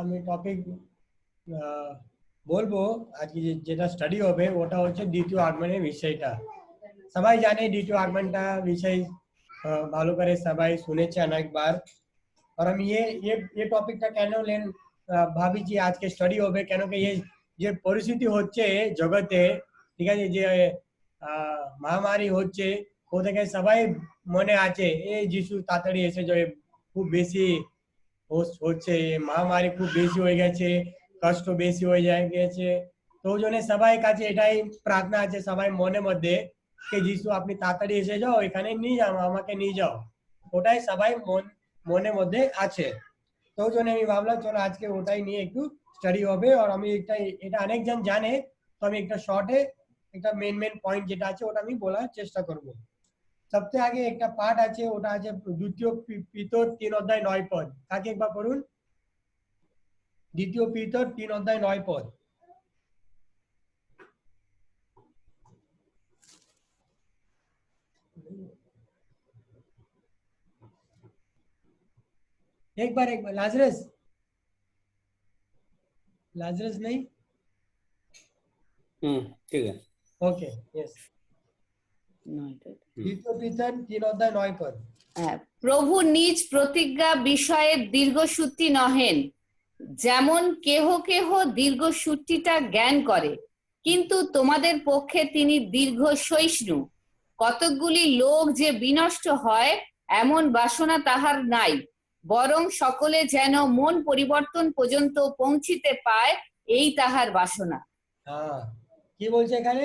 আমি টপিক বলবো আজকে যেটা স্টাডি হবে ওটা হচ্ছে দ্বিতীয় আগমনের বিষয়টা। সবাই জানে দ্বিতীয় আগমনটা বিষয় ভালো করে সবাই শুনেছে অনেকবার। और हम ये टॉपिकটা কেন লেন ভাবি যে আজকে স্টাডি হবে কেন কি এই যে পরিস্থিতি হচ্ছে জগতে, ঠিক আছে, যে মহামারী হচ্ছে ও থেকে সবাই মনে আছে এই যিশু তাড়াতাড়ি এসে যায়, খুব বেশি হচ্ছে মহামারী খুব বেশি হয়ে গেছে, কষ্ট বেশি হয়ে গেছে। তো ওই জন্য সবাই কাছে এটাই প্রার্থনা আছে সবাই মনের মধ্যে যে যিশু আপনি তাড়াতাড়ি এসে যাও, এখানে নিয়ে যাও, আমাকে নিয়ে যাও, ওটাই সবাই মনের মধ্যে আছে। তো ওই জন্য আমি ভাবলাম চলো আজকে ওটাই নিয়ে একটু স্টাডি হবে। আর আমি এটা অনেকজন জানে, তো আমি একটা শর্টে একটা মেন পয়েন্ট যেটা আছে ওটা আমি বলার চেষ্টা করব। সবচেয়ে আগে একটা পাঠ আছে, ওটা আছে দ্বিতীয় পিতর 3:9 কাকে একবার পড়ুন। দ্বিতীয় পিতর 3:9। एक बार लाजरस नहीं, ठीक है, ओके, यस। দ্বিতীয় পিতর 3:9। প্রভু নিজ প্রতিজ্ঞা বিষয়ে দীর্ঘসূত্রী নহেন, যেমন কেহ কেহ দীর্ঘসূত্রিতা জ্ঞান করে, কিন্তু তোমাদের পক্ষে তিনি দীর্ঘ সহিষ্ণু। কতকগুলি লোক যে বিনষ্ট হয় এমন বাসনা তাহার নাই, বরং সকলে যেন মন পরিবর্তন পর্যন্ত পৌঁছিতে পায়, এই তাহার বাসনা। হ্যাঁ, কি বলছে এখানে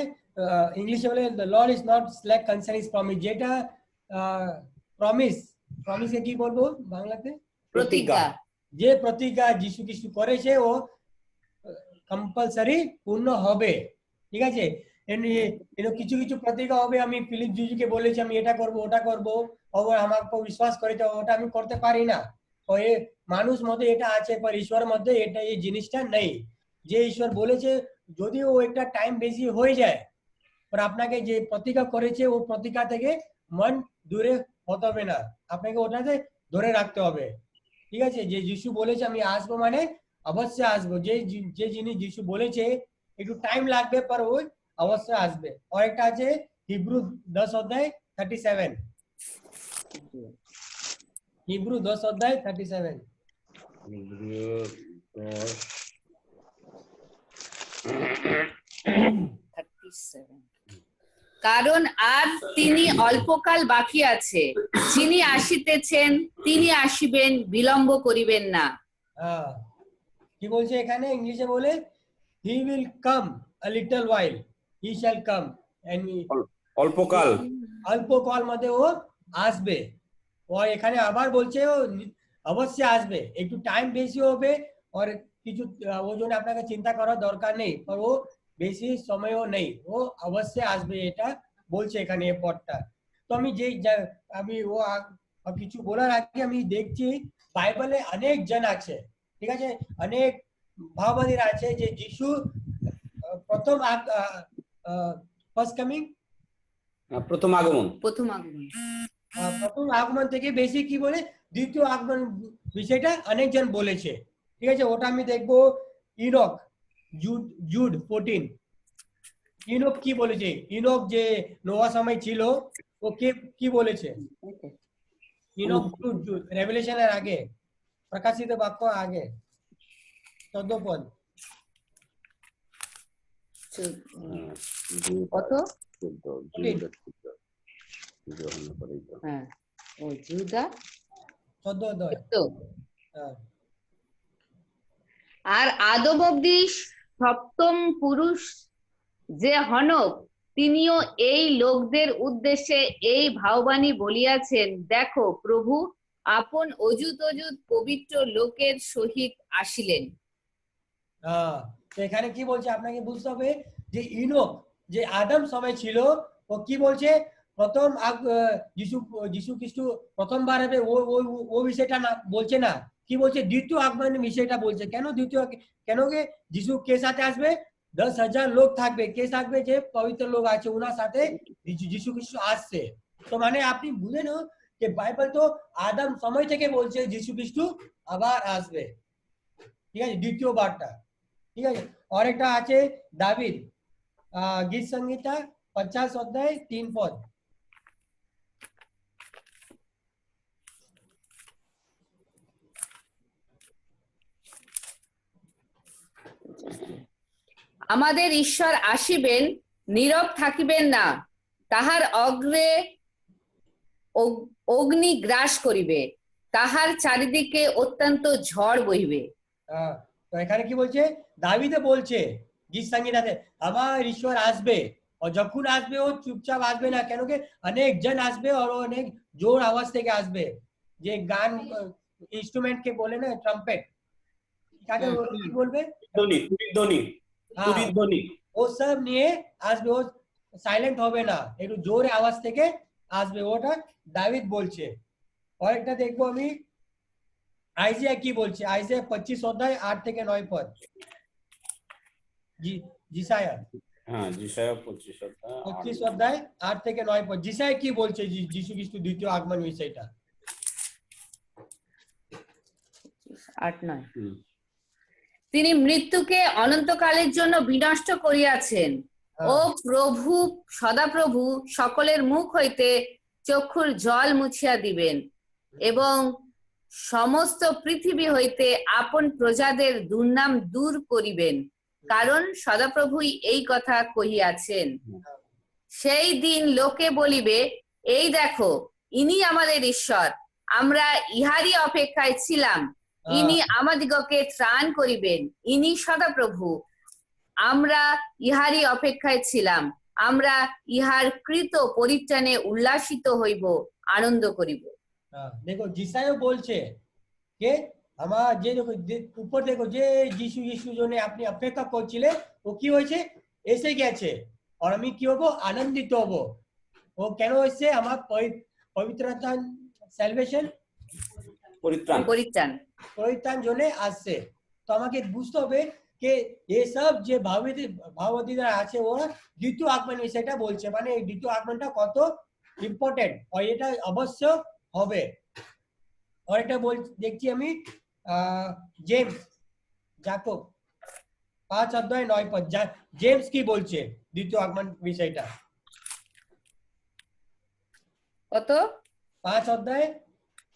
ইংলিশে বলে the Lord is not slack concerning his promise, যেটা প্রমিসকে কি বলবো বাংলাতে? প্রতিজ্ঞা। যে প্রতিজ্ঞা যীশু খ্রিস্ট করেছে ও কম্পালসারি পূর্ণ হবে, ঠিক আছে। কিছু কিছু প্রতিজ্ঞা হবে, আমি ফিলিপ জিজুকে বলেছি আমি এটা করব ওটা করব, ও আমাকে বিশ্বাস করেছে, ওটা আমি করতে পারি না। তো এই মানুষ মধ্যে এটা আছে, পর ঈশ্বরের মধ্যে এটা এই জিনিসটা নেই। যে ঈশ্বর বলেছে যদি ও একটা টাইম বেশি হয়ে যায়, পর আপনাকে যে প্রতিজ্ঞা করেছে ও প্রতিজ্ঞা থেকে মন দূরে হতে হবে না, আপনাকে ওটাতে ধরে রাখতে হবে, ঠিক আছে। যে যিশু বলেছে আমি আসবো মানে অবশ্যই আসবো, যে জিনিস যিশু বলেছে একটু টাইম লাগবে পর ওই অবশ্যই আসবে। আর একটা আছে হিব্রু 10:37, হিব্রু 10:37। কারণ আর তিনি অল্পকাল বাকি আছে, যিনি আসিতেছেন তিনি আসিবেন, বিলম্ব করিবেন না। হ্যাঁ, কি বলছে এখানে ইংলিশে বলে he will come a little while, he shall come, and অল্পকাল অল্পকাল মধ্যে ও আসবে। ও এখানে আবার বলছে ও অবশ্যই আসবে, একটু টাইম বেশি হবে আর কিছু ওই জন্য আপনাকে চিন্তা করার দরকার নেই, আর ও বেশি সময়ও নেই, ও অবশ্যই আসবে, এটা বলছে এখানে এই পদটা। তো আমি আমি কিছু বলার আগে আমি দেখছি বাইবেলে অনেক জন আছে, ঠিক আছে, অনেক ভাববাদীরা আছে যে যিশু প্রথম ফার্স্ট কামিং, প্রথম আগমন প্রথম আগমন থেকে বেশি কি বলে দ্বিতীয় আগমন বিষয়টা অনেকজন বলেছে, ঠিক আছে। ওটা আমি দেখবো ইনক জুড 14। ইনক কি বলেছে? ইনক যে নোয়া সময় ছিল ও কি বলেছে? ইনক জুড রেভেলেশনের আগে, প্রকাশিত বাক্য আগে 14 পদ। কত? আর আদম অব্দি সপ্তম পুরুষ যে হনক, তিনিও এই লোকদের উদ্দেশ্যে এই ভাববাণী বলিয়াছেন, দেখো প্রভু আপন অযুত পবিত্র লোকের সহিত আসিলেন। তো এখানে কি বলছে আপনাকে বুঝতে হবে যে ইনক যে আদম সময় ছিল ও কি বলছে প্রথম যিশু খ্রিস্ট প্রথমবার হবে ও বিষয়টা না বলছে না, কি বলছে দ্বিতীয় আগমনের বিষয়টা বলছে। কেন দ্বিতীয়? কেন কি যিশু কে সাথে আসবে? 10,000 লোক থাকবে, কে থাকবে? যে পবিত্র লোক আছে ওনার সাথে যিশু খ্রিস্ট আসছে। তো মানে আপনি বুঝেন যে বাইবেল তো আদম সময় থেকে বলছে যিশু খ্রিস্ট আবার আসবে। ঠিক আছে, দ্বিতীয় বারটা, ঠিক আছে। আরেকটা আছে দাবিদ, গীত সংহিতা 50 অধ্যায় 3 পদ। আমাদের ঈশ্বর আসিবেন, নীরব থাকিবেন না, তাহার অগ্রে অগ্নি গ্রাস করিবে, তাহার চারিদিকে অত্যন্ত ঝড় বহিবে। তো এখানে কি বলছে, দাবিদে বলছে গীত সংহিতাতে আমার ঈশ্বর আসবে, और যখন আসবে ও চুপচাপ আসবে না, কেন কি অনেক জন আসবে और অনেক জোর আওয়াজ থেকে আসবে, যে গান ইনস্ট্রুমেন্ট কে বলে না ট্রাম্পেট, কাকে কি বলবে, ধ্বনি, তুরির ধ্বনি, তুরির ধ্বনি, ও সব নিয়ে আসবে, ও সাইলেন্ট হবে না, একটু জোরে আওয়াজ থেকে আসবে, ওটা দাবিদ বলছে। और একটা দেখবো আমি আইজিয়া কি বলছে, আইজিয়া 25 অধ্যায় 8 থেকে 9 পদ। জিসায়া, হ্যাঁ যিশায়া 25 25 অধ্যায় 8 থেকে 9 পদ। জিসায়া কি বলছে যিশু খ্রিস্ট দ্বিতীয় আগমন বিষয়টা? 8-9। তিনি মৃত্যুকে অনন্তকালের জন্য বিনষ্ট করিয়াছেন। ও প্রভু সদাপ্রভু সকলের মুখ হইতে চক্ষুর জল মুছিয়া দিবেন এবং সমস্ত পৃথিবী হইতে আপন প্রজাদের দুর্নাম দূর করিবেন, কারণ সদাপ্রভুই এই কথা কহিয়াছেন। সেই দিন লোকে বলিবে, এই দেখো ইনি আমাদের ঈশ্বর, আমরা ইহারই অপেক্ষায় ছিলাম, ইনি আমাদিগকে ত্রাণ করিবেন, ইনি সদাপ্রভু, আমরা ইহারই অপেক্ষায় ছিলাম, আমরা ইহার কৃত পরিত্রাণে উল্লাসিত হইব, আনন্দ করিব। দেখো জিসায়ও বলছে যে আমার যে দেখো উপর দেখো যে যিশু যিশু জন্য আপনি অপেক্ষা করছিলেন, ও কি হয়েছে, এসে গেছে, আর আমি কি হবো, আনন্দিত হব। ও কেন এসে, আমার পবিত্রতা স্যালভেশন পরিত্রাণ, পরিত্রাণ পরিত্রাণ জন্য আসছে। তো আমাকে বুঝতে হবে যে এসব যে ভাববাদীরা আছে ওরা দ্বিতীয় আগমন সেটা বলছে, মানে দ্বিতীয় আগমনটা কত ইম্পর্টেন্ট, আর এটা অবশ্য হবে। আর এটা দেখছি আমি জেমস যাকব 5 অধ্যায় 9 পদ। জেমস কি বলছে দ্বিতীয় আগমন বিষয়টা? কত? 5 অধ্যায়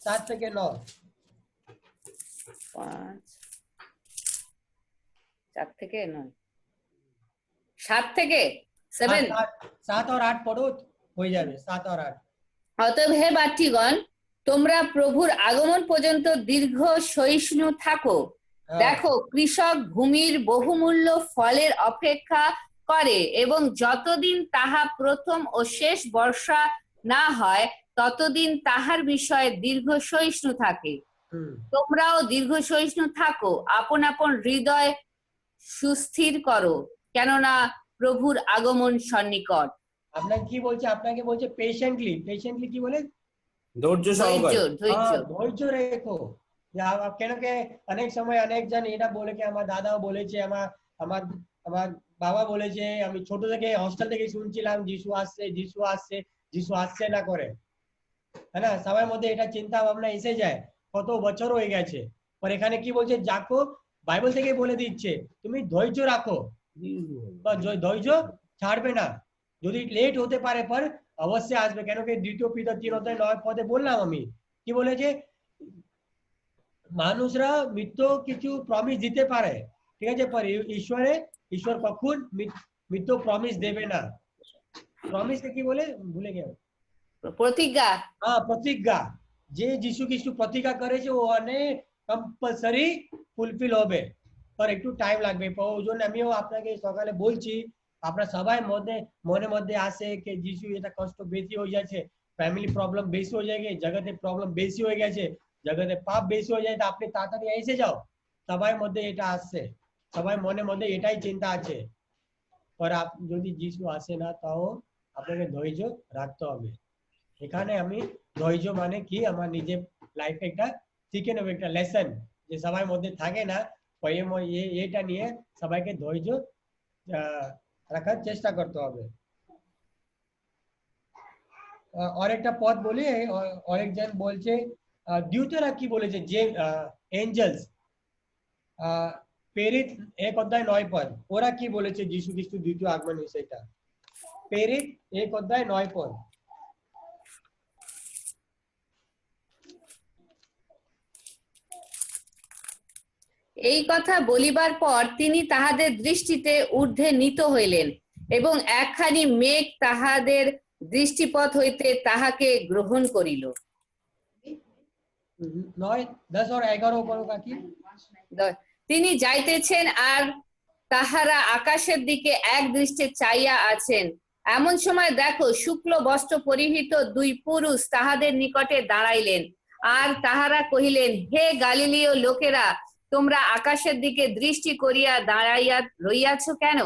7 থেকে 9। 5 4 থেকে 9, 7 থেকে 7, 7 और 8 পড়ো, হয়ে যাবে 7 और 8। অতএব হে বাটিগণ, তোমরা প্রভুর আগমন পর্যন্ত দীর্ঘ সহিষ্ণু থাকো। দেখো কৃষক ভূমির বহুমূল্য ফলের অপেক্ষা করে, এবং যতদিন তাহা প্রথম ও শেষ বর্ষা না হয় ততদিন তাহার বিষয়ে দীর্ঘ সহিষ্ণু থাকে। তোমরাও দীর্ঘ সহিষ্ণু থাকো, আপন আপন হৃদয় সুস্থির করো, কেননা প্রভুর আগমন সন্নিকট। আপনাকে কি বলছে, আপনাকে বলছে পেশেন্টলি, পেশেন্টলি কি বলে, ধৈর্য সহকারে, ধৈর্য রেখো। কেন কে অনেক সময় অনেক জন এটা বলে, কি আমার দাদাও বলেছে, আমার আমার বাবা বলেছে, আমি ছোট থেকে হস্টেল থেকে শুনছিলাম যিশু আসছে যিশু আসছে যিশু আসছে না করে, है ना, সবার মধ্যে এটা চিন্তা ভাবনা এসে যায়, কত বছর হয়ে গেছে। আর এখানে কি বলছে, যাকো বাইবেল থেকে বলে দিচ্ছে তুমি ধৈর্য রাখো, ধৈর্য ছাড়বে না, যদি লেট হতে পারে পর অবশ্যই আসবে। কেন কি দ্বিতীয় পিতর 3 অধ্যায় 9 পদে বললাম আমি, কি বলেছে, মানুষরা মৃত্যু কিছু প্রমিস দিতে পারে, ঠিক আছে, পর ঈশ্বর কখন মৃত্যু প্রমিস দেবে না। প্রমিস কি বলে ভুলে গেল, প্রতিজ্ঞা। প্রতিজ্ঞা, যে যিশু খ্রিস্ট প্রতিজ্ঞা করেছে ও অনেক কম্পালসারি ফুলফিল হবে, পর একটু টাইম লাগবে। ওই জন্য আমিও আপনাকে সকালে বলছি, আপনার সবাই মনের মধ্যে আসে যে যিশু এটা কষ্ট বেশি হয়ে যাচ্ছে, ফ্যামিলি প্রবলেম বেশি হয়ে যায়, জগতে প্রবলেম বেশি হয়ে গেছে, জগতে পাপ বেশি হয়ে যায়, তো আপনি তাড়াতাড়ি এসে যাও, সবাই মধ্যে এটা আসছে, সবাই মনের মধ্যে এটাই চিন্তা আছে। পর যদি যিশু আসে না, তাও আপনাকে ধৈর্য রাখতে হবে। এখানে আমি ধৈর্য মানে কি, আমার নিজের লাইফে একটা শিখে নেবো, একটা লেসন, যে সবাই মধ্যে থাকে না, এটা নিয়ে সবাইকে ধৈর্য রাখার চেষ্টা করতে হবে। আরেকটা পদ বলি, আরেকজন বলছে দ্বিতীয়রা কি বলেছে, যে এঞ্জেলস, প্রেরিত 1 অধ্যায় 9 পদ, ওরা কি বলেছে যীশু খ্রিস্ট দ্বিতীয় আগমন বিষয়টা? প্রেরিত 1 অধ্যায় 9 পদ। এই কথা বলিবার পর তিনি তাহাদের দৃষ্টিতে ঊর্ধ্বে নীত হইলেন এবং একখানি মেঘ তাহাদের দৃষ্টিপথ হইতে তাহাকে গ্রহণ করিল। 9, 10 और 11 করো কাকি। তিনি যাইতেছেন আর তাহারা আকাশের দিকে এক দৃষ্টে চাইয়া আছেন। এমন সময় দেখো, শুক্ল বস্ত্র পরিহিত 2 পুরুষ তাহাদের নিকটে দাঁড়াইলেন। আর তাহারা কহিলেন, হে গালিলীয় লোকেরা, তোমরা আকাশের দিকে দৃষ্টি করিয়া দাঁড়াইয়া রইয়াছ কেন?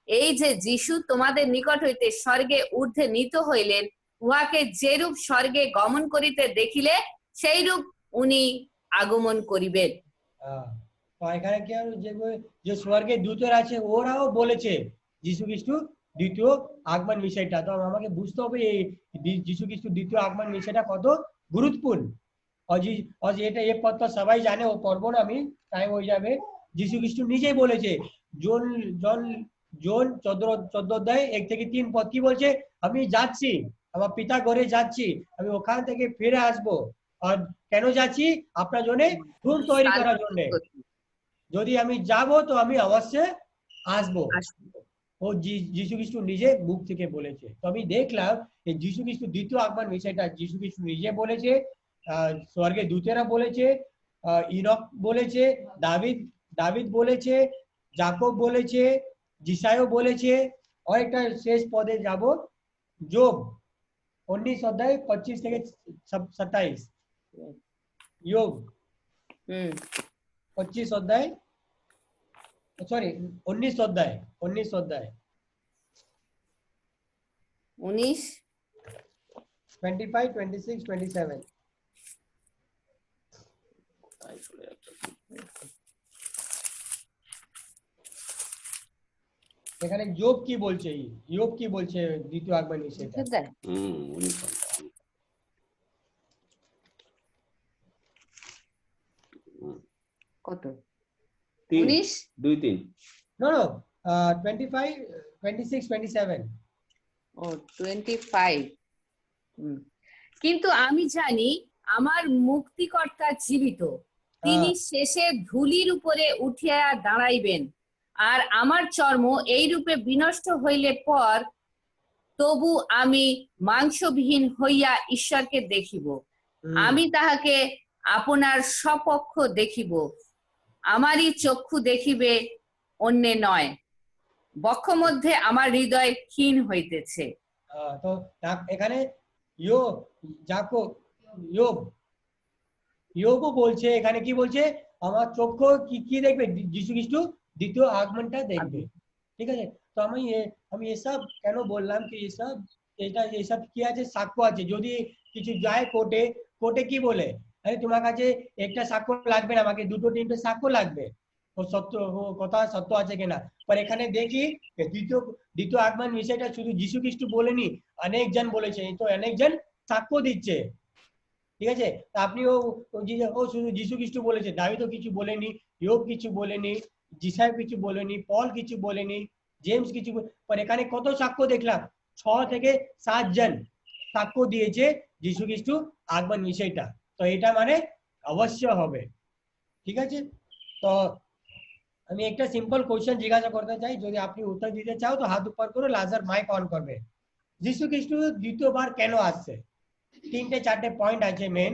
এই যে যীশু তোমাদের নিকট হইতে স্বর্গে ঊর্ধ্বে নীত হইলেন, উহাকে যেরূপ স্বর্গে গমন করিতে দেখিলে সেইরূপ উনি আগমন করিবেন। তো এখানে কি যে স্বর্গে দূতরা আছে ওরাও বলেছে যীশু খ্রিস্ট দ্বিতীয় আগমন বিষয়টা। তো আমাকে বুঝতে হবে এই যীশু খ্রিস্ট দ্বিতীয় আগমন বিষয়টা কত গুরুত্বপূর্ণ। और এটা এই পদ তো সবাই জানে, ও পড়বো না আমি, টাইম হয়ে যাবে। যীশু খ্রিস্ট নিজেই বলেছে, জন 14 অধ্যায় 1 থেকে 3 পদ কি বলছে? আমি যাচ্ছি, আমার পিতা ঘরে যাচ্ছি, আমি ওখান থেকে ফিরে আসবো। আর কেন যাচ্ছি? আপনার জন্য রুম তৈরি করার জন্য। যদি আমি যাব তো আমি অবশ্যই আসবো। ও যীশু খ্রিস্ট নিজে মুখ থেকে বলেছে। তো আমি দেখলাম এই যীশু খ্রিস্ট দ্বিতীয় আগমন বিষয়টা যীশু খ্রিস্ট নিজে বলেছে, স্বর্গে দূতেরা বলেছে, ইনক বলেছে, দাভিদ বলেছে, যাকব বলেছে, যিশায়া বলেছে। আর একটা শেষ পদে যাব, যোব 19 অধ্যায় 25 থেকে 27। যোব 25 অধ্যায়, সরি 19 অধ্যায় 19 25, 26, 27। এখানে যোব কি বলছে, যোব কি বলছে দ্বিতীয় আগমন বিষয়টা? কত? 19, 2, 3। নো 25, 26, 27। ও 25। কিন্তু আমি জানি আমার মুক্তিকর্তা জীবিত, তিনি শেষে ধূলির উপরে উঠিয়া দাঁড়াইবেন, আর আমার চর্ম এই রূপে বিনষ্ট হইলে পর তবু আমি মাংসবিহীন হইয়া ঈশ্বরকে দেখিব। আমি তাহাকে আপনার স্বপক্ষ দেখিব, আমারই চক্ষু দেখিবে, অন্য নয়। বক্ষ মধ্যে আমার হৃদয় ক্ষীণ হইতেছে। তো এখানে যোবও বলছে, এখানে কি বলছে? আমার চক্ষু কি দেখবে? যীশু খ্রিস্ট দ্বিতীয় আগমনটা দেখবে। ঠিক আছে? তো আমি এসব কেন বললাম কি এসব কি আছে? সাক্ষ্য আছে। যদি কিছু যায় কোর্টে কি বলে, আরে তোমার কাছে একটা সাক্ষ্য লাগবে না, আমাকে 2-3টে সাক্ষ্য লাগবে, ও সত্য কথা সত্য আছে কিনা। পর এখানে দেখি দ্বিতীয় আগমন বিষয়টা শুধু যীশু খ্রিস্ট বলেনি, অনেকজন বলেছে। তো অনেকজন সাক্ষ্য দিচ্ছে। ঠিক আছে? আপনি ও শুধু যীশু খ্রিস্ট বলেছে, দাভিদও কিছু বলেনি, ইয়োব কিছু বলেনি, যিশায়া কিছু বলেনি, পল কিছু বলেনি, জেমস কিছু। পর এখানে কত সাক্ষ্য দেখলাম? 6 থেকে 7 জন সাক্ষ্য দিয়েছে যীশু খ্রিস্ট আগমন বিষয়টা। তো এটা মানে অবশ্য হবে। ঠিক আছে? তো আমি একটা সিম্পল কোশ্চেন জিজ্ঞাসা করতে চাই, যদি আপনি উত্তর দিতে চাও তো হাত উপর করো, লাজার মাইক অন করবে। যীশু খ্রিস্ট দ্বিতীয়বার কেন আসছে? 3-4টে পয়েন্ট আছে মেন।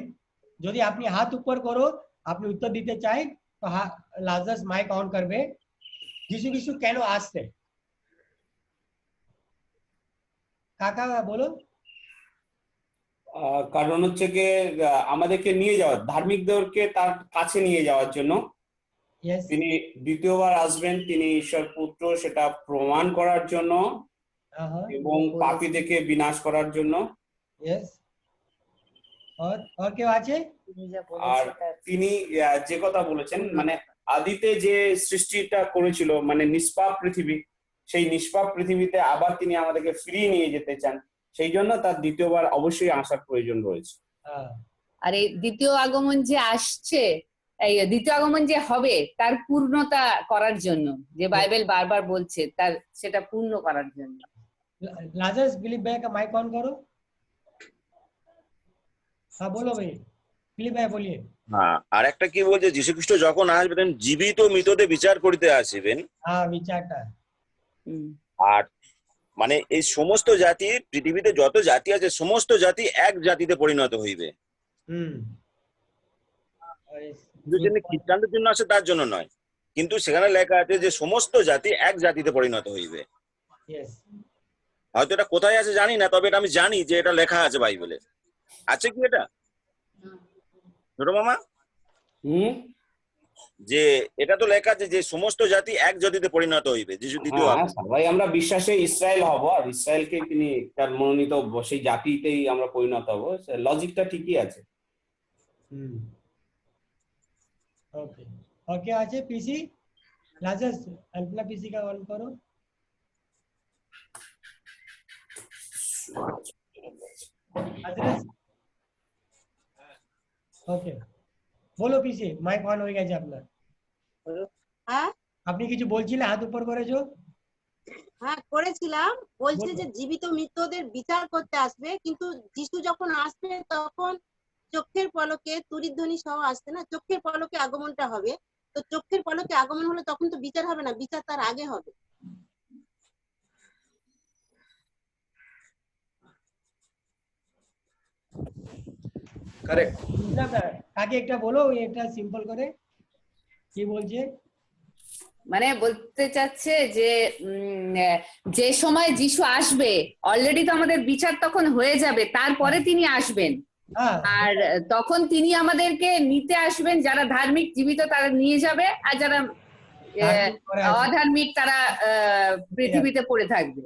যদি আপনি হাত উপর করো, আপনি উত্তর দিতে চাই তো লাজার মাইক অন করবে। যীশু খ্রিস্ট কেন আসছে? কাকা বলো। কারণ হচ্ছে কি, আমাদেরকে নিয়ে যাওয়ার, ধার্মিকদেরকে তার কাছে নিয়ে যাওয়ার জন্য তিনি দ্বিতীয়বার আসবেন। তিনি ঈশ্বর পুত্র সেটা প্রমাণ করার জন্য এবং পাপীদেরকে বিনাশ করার জন্য। আর কেউ আছে? আর তিনি যে কথা বলেছেন, মানে আদিতে যে সৃষ্টিটা করেছিল, মানে নিষ্পাপ পৃথিবী, সেই নিষ্পাপ পৃথিবীতে আবার তিনি আমাদেরকে ফিরিয়ে নিয়ে যেতে চান। সেই জন্য তার দ্বিতীয়বার অবশ্যই আসার প্রয়োজন রয়েছে। আর এই দ্বিতীয় আগমন যে আসছে, এই দ্বিতীয় আগমন যে হবে তার পূর্ণতা করার জন্য, যে বাইবেল বারবার বলছে তার সেটা পূর্ণ করার জন্য। लाजरस दिलीप भाई का माइक ऑन करो। हाँ बोलो भाई, दिलीप भाई बोलिए। হ্যাঁ, আর একটা কি বলছে, যীশুখ্রিস্ট যখন আসবেন জীবিত মৃতদের বিচার করিতে আসিবেন। हाँ विचारটা। আর মানে এই সমস্ত জাতি, পৃথিবীতে যত জাতি আছে সমস্ত জাতি এক জাতিতে পরিণত হইবে। শুধু যে খ্রিস্টানদের জন্য আসে তার জন্য নয়, কিন্তু সেখানে লেখা আছে যে সমস্ত জাতি এক জাতিতে পরিণত হইবে। হয়তো এটা কোথায় আছে জানি না, তবে এটা আমি জানি যে এটা লেখা আছে বাইবেলে। আছে কি এটা ছোট মামা? যে এটা তো লেখা আছে যে সমস্ত জাতি এক জাতিতে পরিণত হইবে যিশু দ্বিতীয় আগমন। সবাই আমরা বিশ্বাসে ইসরায়েল হব, আর ইসরায়েলকে তিনি তার মনোনীত সেই জাতিতেই আমরা পরিণত হব। লজিকটা ঠিকই আছে। ओके और क्या আছে पीसी लाजरस अपना पीसी का ऑन करो। लाजरस ओके বলো পিসি, মাইক অন হয়ে গেছে আপনার। হ্যাঁ আপনি কিছু বলছিলে, হাত উপর করেছো। হ্যাঁ করেছিলাম, বলছে যে জীবিত মৃতদের বিচার করতে আসবে, কিন্তু যিশু যখন আসবে তখন চোখের পলকে তুরিধ্বনি সহ আসবে না, চোখের পলকে আগমনটা হবে। তো চোখের পলকে আগমন হলে তখন তো বিচার হবে না, বিচার তার আগে হবে। কারেক্ট। বুঝলাম না, কাকে একটা বলো, এটা সিম্পল করে কি বলছে। মানে বলতে চাচ্ছে যে যে সময় যিশু আসবে অলরেডি তো আমাদের বিচার তখন হয়ে যাবে, তারপরে তিনি আসবেন। আর তখন তিনি আমাদেরকে নিতে আসবেন, যারা ধার্মিক জীবিত তারা নিয়ে যাবে, আর যারা অধার্মিক তারা পৃথিবীতে পড়ে থাকবে।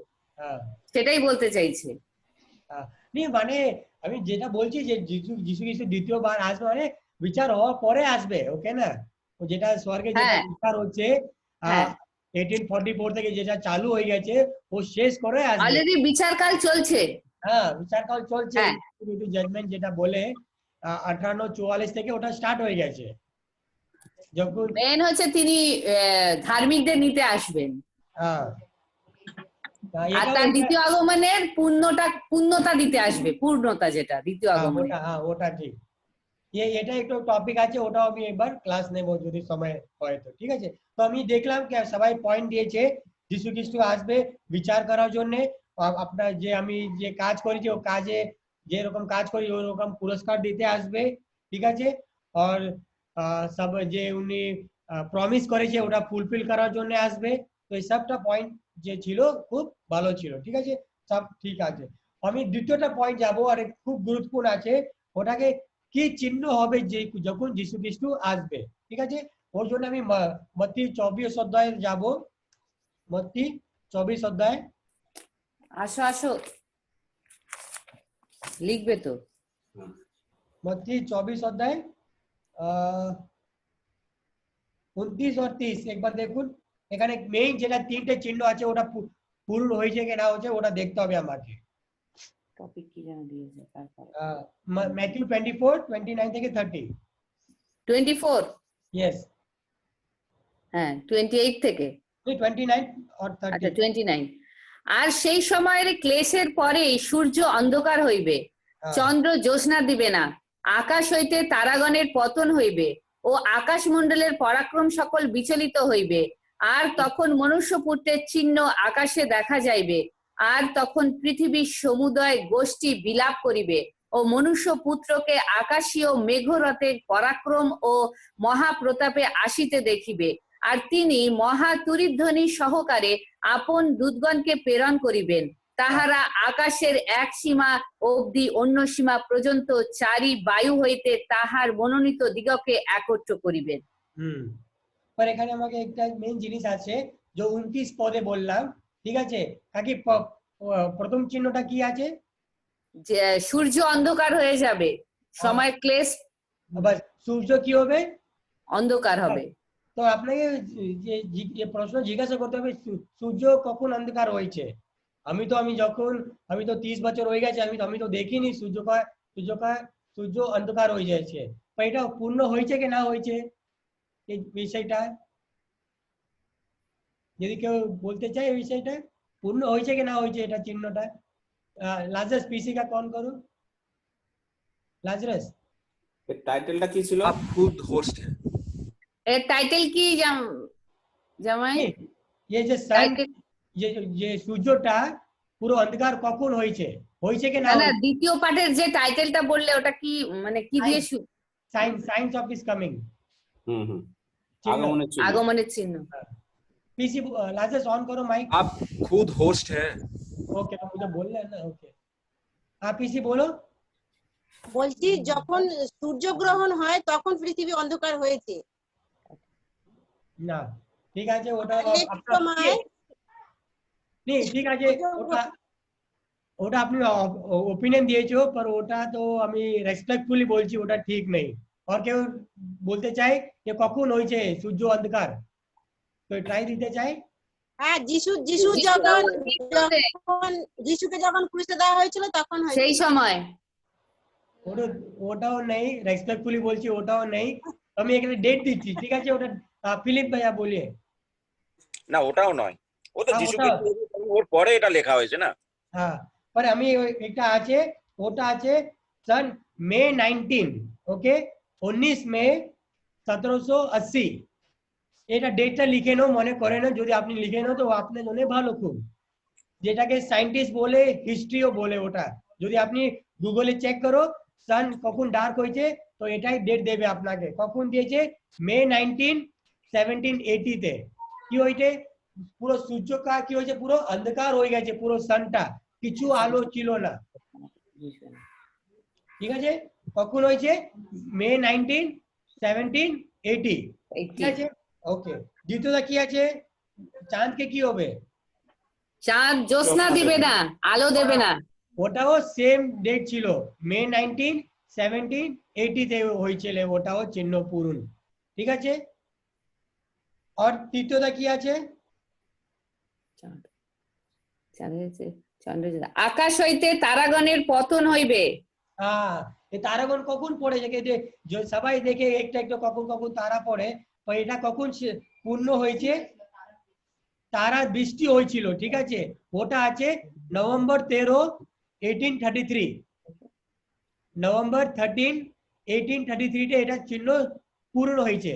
সেটাই বলতে চাইছে। মানে আমি যেটা বলছি যে যিশু খ্রিস্ট দ্বিতীয়বার আসবে, মানে বিচার হওয়ার পরে আসবে, ওকে না? যেটা স্বর্গে যেটা বিচার হচ্ছে 1844 থেকে যেটা চালু হয়ে গেছে, ও শেষ করে আসবে। অলরেডি বিচারকাল চলছে। হ্যাঁ বিচারকাল চলছে, জাজমেন্ট যেটা বলে 1844 থেকে ওটা স্টার্ট হয়ে গেছে। যখন মেন হচ্ছে তিনি ধার্মিকদের নিতে আসবেন, আর তার দ্বিতীয় আগমনের পূর্ণতা দিতে আসবে, পূর্ণতা যেটা দ্বিতীয় আগমনে। ওটা ঠিক। এটা একটু টপিক আছে, ওটাও আমি একবার ক্লাস নেব যদি সময় হয় তো, ঠিক আছে? তো আমি দেখলাম কি সবাই পয়েন্ট দিয়েছে যিশু খ্রিস্ট আসবে বিচার করার জন্য। আপনার যে আমি যে কাজ করেছি ও কাজে যেরকম কাজ করি ওরকম পুরস্কার দিতে আসবে, ঠিক আছে? আর সব যে উনি প্রমিস করেছে ওটা ফুলফিল করার জন্য আসবে। তো এই সবটা পয়েন্ট যে ছিল খুব ভালো ছিল, ঠিক আছে? সব ঠিক আছে। আমি দ্বিতীয়টা পয়েন্ট যাবো, আর খুব গুরুত্বপূর্ণ আছে, ওটাকে কি চিহ্ন হবে যে যখন যিশু খ্রিস্ট আসবে, ঠিক আছে? ওর জন্য আমি মত্তি 24 অধ্যায়ে যাব। মত্তি 24 অধ্যায়। আসো আসো, লিখবে তো। মত্তি 24 অধ্যায় 29 আর 30 একবার দেখুন। এখানে মেইন যেটা তিনটে চিহ্ন আছে ওটা পূরণ হয়েছে কি না হয়েছে ওটা দেখতে হবে আমাকে। টপিক কি জানা দিয়েছে তারপরে ম্যাথিউ 24 29 থেকে 30। 24 यस হ্যাঁ 28 থেকে 29 আর 30। আচ্ছা 29। আর সেই সময়ের ক্লেশের পরেই সূর্য অন্ধকার হইবে, চন্দ্র জ্যোৎস্না দিবে না, আকাশ হইতে তারাগণের পতন হইবে, ও আকাশমণ্ডলের পরাক্রম সকল বিচলিত হইবে। আর তখন মনুষ্যপুত্রের চিহ্ন আকাশে দেখা যাইবে, আর তখন পৃথিবীর সমুদয় গোষ্ঠী বিলাপ করিবে, ও মনুষ্য পুত্রকে আকাশীয় মেঘরথের পরাক্রম ও মহাপ্রতাপে আসিতে দেখিবে। আর তিনি মহা তুরিধ্বনি সহকারে আপন দূতগণকে প্রেরণ করিবেন, তাহারা আকাশের এক সীমা অবধি অন্য সীমা পর্যন্ত চারি বায়ু হইতে তাহার মনোনীত দিগকে একত্র করিবেন। पर এখানে আমাকে একটা মেইন জিনিস আছে যে 29 পদে বললাম, ঠিক আছে? কাকি প্রথম চিহ্নটা কি আছে? যে সূর্য অন্ধকার হয়ে যাবে, সময় ক্লেশ, আবার সূর্য কি হবে? অন্ধকার হবে। তো আপনাকে যে প্রশ্ন জিজ্ঞাসা করতে হবে সূর্য কখন অন্ধকার হয়েছে? আমি তো 30 বছর হয়ে গেছে, আমি তো দেখিনি সূর্য অন্ধকার হয়ে যাচ্ছে। তো এটা পূর্ণ হয়েছে কি না হয়েছে এই বিষয়টা যদি কেউ বলতে চায় এই বিষয়টা পূর্ণ হয়েছে কি না হয়েছে এটা চিহ্নটা লাজারাস পিসি का कौन करो लाजरस এর টাইটেলটা কি ছিল? आप खुद होस्ट हैं। এর টাইটেল কি জামাই? ये যে সান যে সূর্যটা পুরো অন্ধকার কখন হয়েছে হয়েছে কি না না না দ্বিতীয় পাঠের যে টাইটেলটা বললে ওটা কি মানে কি দিয়ে সাইন্স অফ ইজ কামিং হুম হুম আগমনের চিহ্ন। আগমনের চিহ্ন। पीसी लाजरस ऑन करो माइक। आप खुद होस्ट हैं। ओके तो मुझे बोल रहे हैं ना ओके आप पीसी बोलो। বলছি যখন সূর্যগ্রহণ হয় তখন পৃথিবী অন্ধকার হয়েছে না ঠিক আছে ওটা Next সময় नहीं ঠিক আছে ওটা ওটা আপনি ওপিনিয়ন দিয়েছো पर ওটা তো আমি রেসপেক্টফুলি বলছি ওটা ঠিক নেই আর কেউ বলতে চাই যে কখন হয়েছে সূর্য অন্ধকার তো ট্রাই দিতে চাই। হ্যাঁ যিশু যিশুকে যখন ক্রুশে দেওয়া হয়েছিল তখন হয়েছে সেই সময় ওটাও নেই রেসপেক্টফুলি বলছি ওটাও নেই আমি একটা ডেট দিচ্ছি ঠিক আছে ওটা ফিলিপ ভাইয়া বলিয়ে না ওটাও নয় ও তো যিশু ওর পরে এটা লেখা হয়েছে না। হ্যাঁ पर আমি একটা আছে ওটা আছে सन মে 19 ওকে 19 মে 1780 এটা ডেটটা লিখে নাও মনে করে না যদি আপনি লিখে নাও তো আপনার জন্য ভালো খুব যেটাকে সায়েন্টিস্ট বলে হিস্ট্রিও বলে ওটা যদি আপনি গুগলে চেক করো সান কখন ডার্ক হয়েছে তো এটাই ডেট দেবে আপনাকে কখন দিয়েছে মে 19 1780 তে কি হয়েছে পুরো সূর্যটা কি হয়েছে পুরো অন্ধকার হয়ে গেছে পুরো সানটা কিছু আলো ছিল না ঠিক আছে কখন হয়েছে মে 19 1780 ঠিক আছে ওকে দ্বিতীয়টা কি আছে চাঁদকে কি হবে চাঁদ জ্যোৎস্না দিবে না আলো দেবে না ওটাও সেম ডেট ছিল মে 19 1780 তে হয়েছিল ওটাও চিহ্ন পূরণ ঠিক আছে আর তৃতীয়টা কি আছে আকাশ হইতে তারাগণের পতন হইবে। হ্যাঁ এই তারাগণ কখন পড়ে যে সবাই দেখে একটা একটা কখন কখন তারা পড়ে তো এটা কখন পূর্ণ হয়েছে তারা বৃষ্টি হয়েছিল ঠিক আছে ওটা আছে নভেম্বর 13 1833 নভেম্বর 13 1833 তে এটা চিহ্ন পূর্ণ হয়েছে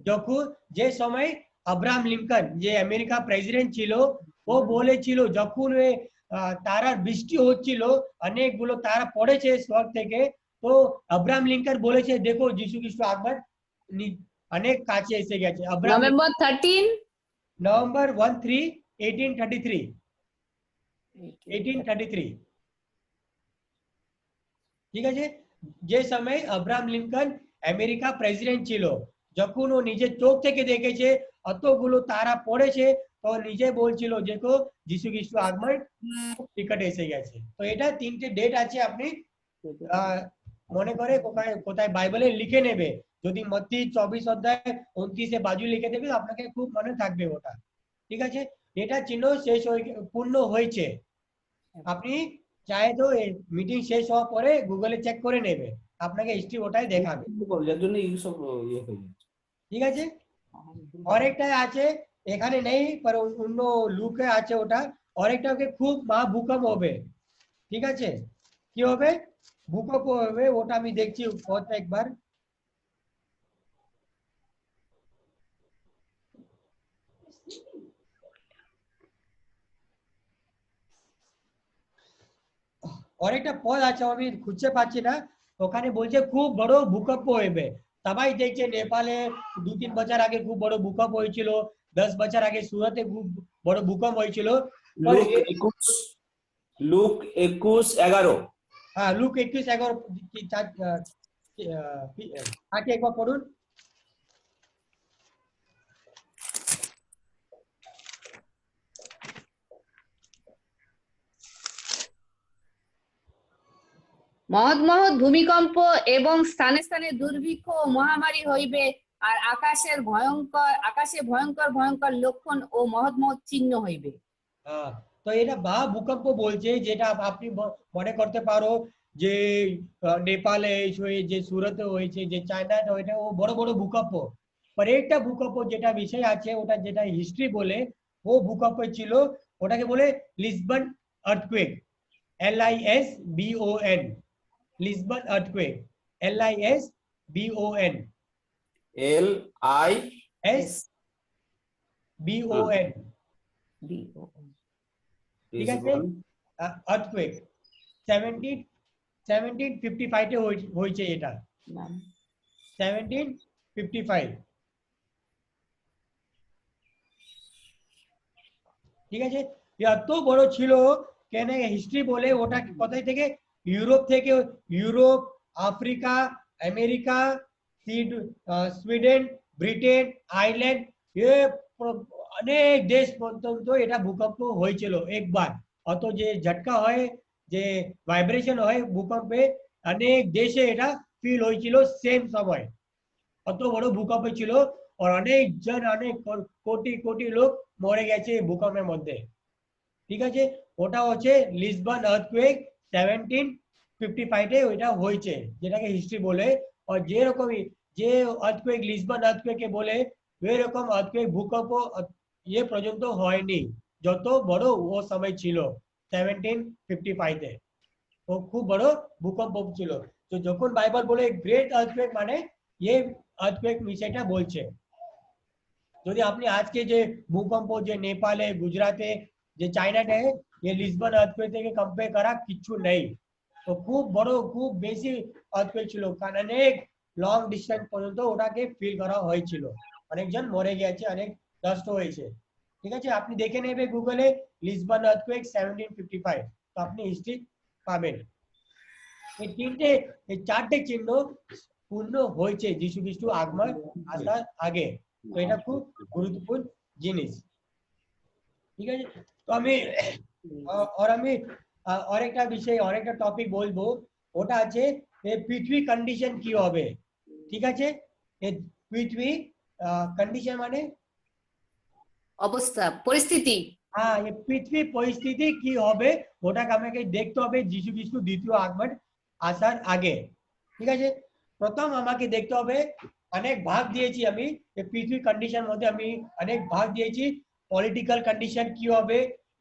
যখন যে সময় আব্রাহাম লিঙ্কন যে আমেরিকা প্রেসিডেন্ট ছিল ও বলেছিল যখন তারার বৃষ্টি হচ্ছিল অনেকগুলো তারা পড়েছে স্বর্গ থেকে তো আব্রাহাম লিঙ্কন বলেছে দেখো যিশু খ্রিস্ট আগমন অনেক কাছে এসে গেছে নভেম্বর 13 নভেম্বর 13 1833 ঠিক আছে যে সময় আব্রাহাম লিঙ্কন আমেরিকা প্রেসিডেন্ট ছিল যখন ও নিজের চোখ থেকে দেখেছে অতগুলো তারা পড়েছে তো নিজে বলছিল দেখো যিশু খ্রিস্ট আগমন টিকিট এসে গেছে তো এটা তিনটে ডেট আছে আপনি মনে করে কোথায় বাইবেলে লিখে নেবে যদি মত্তি 24 অধ্যায় 29 বাজু লিখে দেবে আপনাকে খুব মনে থাকবে ওটা ঠিক আছে এটা চিহ্ন শেষ পূর্ণ হয়েছে আপনি চাহে তো মিটিং শেষ হওয়ার পরে গুগলে চেক করে নেবে আপনাকে হিস্ট্রি ওটাই দেখাবে যার জন্য এই সব ইয়ে হয়ে যাচ্ছে ঠিক আছে আরেকটা আছে এখানে নেই पर অন্য লুকে আছে ওটা আরেকটাকে খুব ভূকম্প হবে ঠিক আছে কি হবে ভূকম্প হবে ওটা আমি দেখছি একবার আরেকটা পদ আছে আমি খুঁজে পাচ্ছি না ওখানে বলছে খুব বড় ভূকম্প হবে সবাই দেখছে নেপালে 2-3 বছর আগে খুব বড় ভূকম্প হয়েছিল 10 বছর আগে সুরতে খুব বড় ভূকম্প হয়েছিল লুক 21:11 হ্যাঁ লুক 21:11 আগে একবার পড়ুন মহৎ মহৎ ভূমিকম্প এবং স্থানে স্থানে দুর্ভিক্ষ ও মহামারী হইবে আর আকাশে ভয়ঙ্কর ভয়ঙ্কর লক্ষণ ও মহৎ মহৎ চিহ্ন হইবে। তো এটা ভূকম্প বলছে যেটা আপনি মনে করতে পারো যে নেপালে যে সুরতে হয়েছে, যে চায়নাতে হয়েছে, ও বড় বড় ভূকম্প। পর একটা ভূকম্প যেটা বিষয় আছে, ওটা যেটা হিস্ট্রি বলে, ও ভূকম্প ছিল, ওটাকে বলে Lisbon earthquake, LISBON, Lisbon earthquake, LISBON, SBON, ঠিক আছে। আর্থকুয়েক 1755 এ হয়েছে এটা, 1755, ঠিক আছে। এত বড় ছিল কেন হিস্ট্রি বলে, ওটা কোথায় থেকে, ইউরোপ থেকে, Europe, Africa, America, Sweden, Britain, Ireland, অনেক দেশ পর্যন্ত এটা ভূকম্প হয়েছিল একবার। অত যে ঝটকা হয়, যে ভাইব্রেশন হয় ভূকম্পে, অনেক দেশে এটা ফিল হয়েছিল সেম সময়। অত বড় ভূকম্প ছিল, আর অনেক জন, অনেক কোটি কোটি লোক মরে গেছে ভূকম্পের মধ্যে, ঠিক আছে। ওটা হচ্ছে লিসবন আর্থকুয়েক 1755 এ ওইটা হয়েছে, যেটাকে হিস্ট্রি বলে। আর যেরকমই যে আর্থকুয়েক লিসবন আর্থকুয়েকে বলে, এরকম আর্থকুয়েক ভূকম্প ইয়ে পর্যন্ত হয়নি যত বড় ও সময় ছিল 1755 এ। তো খুব বড় ভূকম্প ছিল। তো যখন বাইবেল বলে গ্রেট আর্থকুয়েক, মানে ये আর্থকুয়েক বিষয়টা বলছে। যদি আপনি আজকে যে ভূকম্প যে নেপালে, গুজরাটে, যে চায়নাতে, ये লিসবন আর্থকুয়েক থেকে কম্পেয়ার করা কিছু নেই। তো খুব বড়, খুব বেশি আর্থকুয়েক ছিল, কারণ অনেক লং ডিস্টেন্স পর্যন্ত ওটাকে ফিল করা হয়েছিল, অনেকজন মরে গেছে, অনেক নষ্ট হয়েছে, ঠিক আছে। আপনি দেখে নেবে গুগলে লিসবন আর্থকুয়েক 1755, তো আপনি হিস্ট্রি পাবেন। এই চারটে চিহ্ন পূর্ণ হয়েছে যিশু খ্রিস্ট আগমন আসার আগে। তো এটা খুব গুরুত্বপূর্ণ জিনিস, ঠিক আছে। তো আমি আরেকটা বিষয়, আরেকটা টপিক বলবো, ওটা আছে পৃথিবী কন্ডিশন কি হবে, ঠিক আছে। পৃথিবী কন্ডিশন মানে অবস্থা, পরিস্থিতি। হ্যাঁ, এই পৃথিবীর পরিস্থিতি কি হবে, ওটাকে আমাকে দেখতে হবে যিশু খ্রিস্ট দ্বিতীয় আগমন আসার আগে, ঠিক আছে। প্রথম আমাকে দেখতে হবে, অনেক ভাগ দিয়েছি আমি পৃথিবীর কন্ডিশন মধ্যে, আমি অনেক ভাগ দিয়েছি। পলিটিক্যাল কন্ডিশন কি হবে,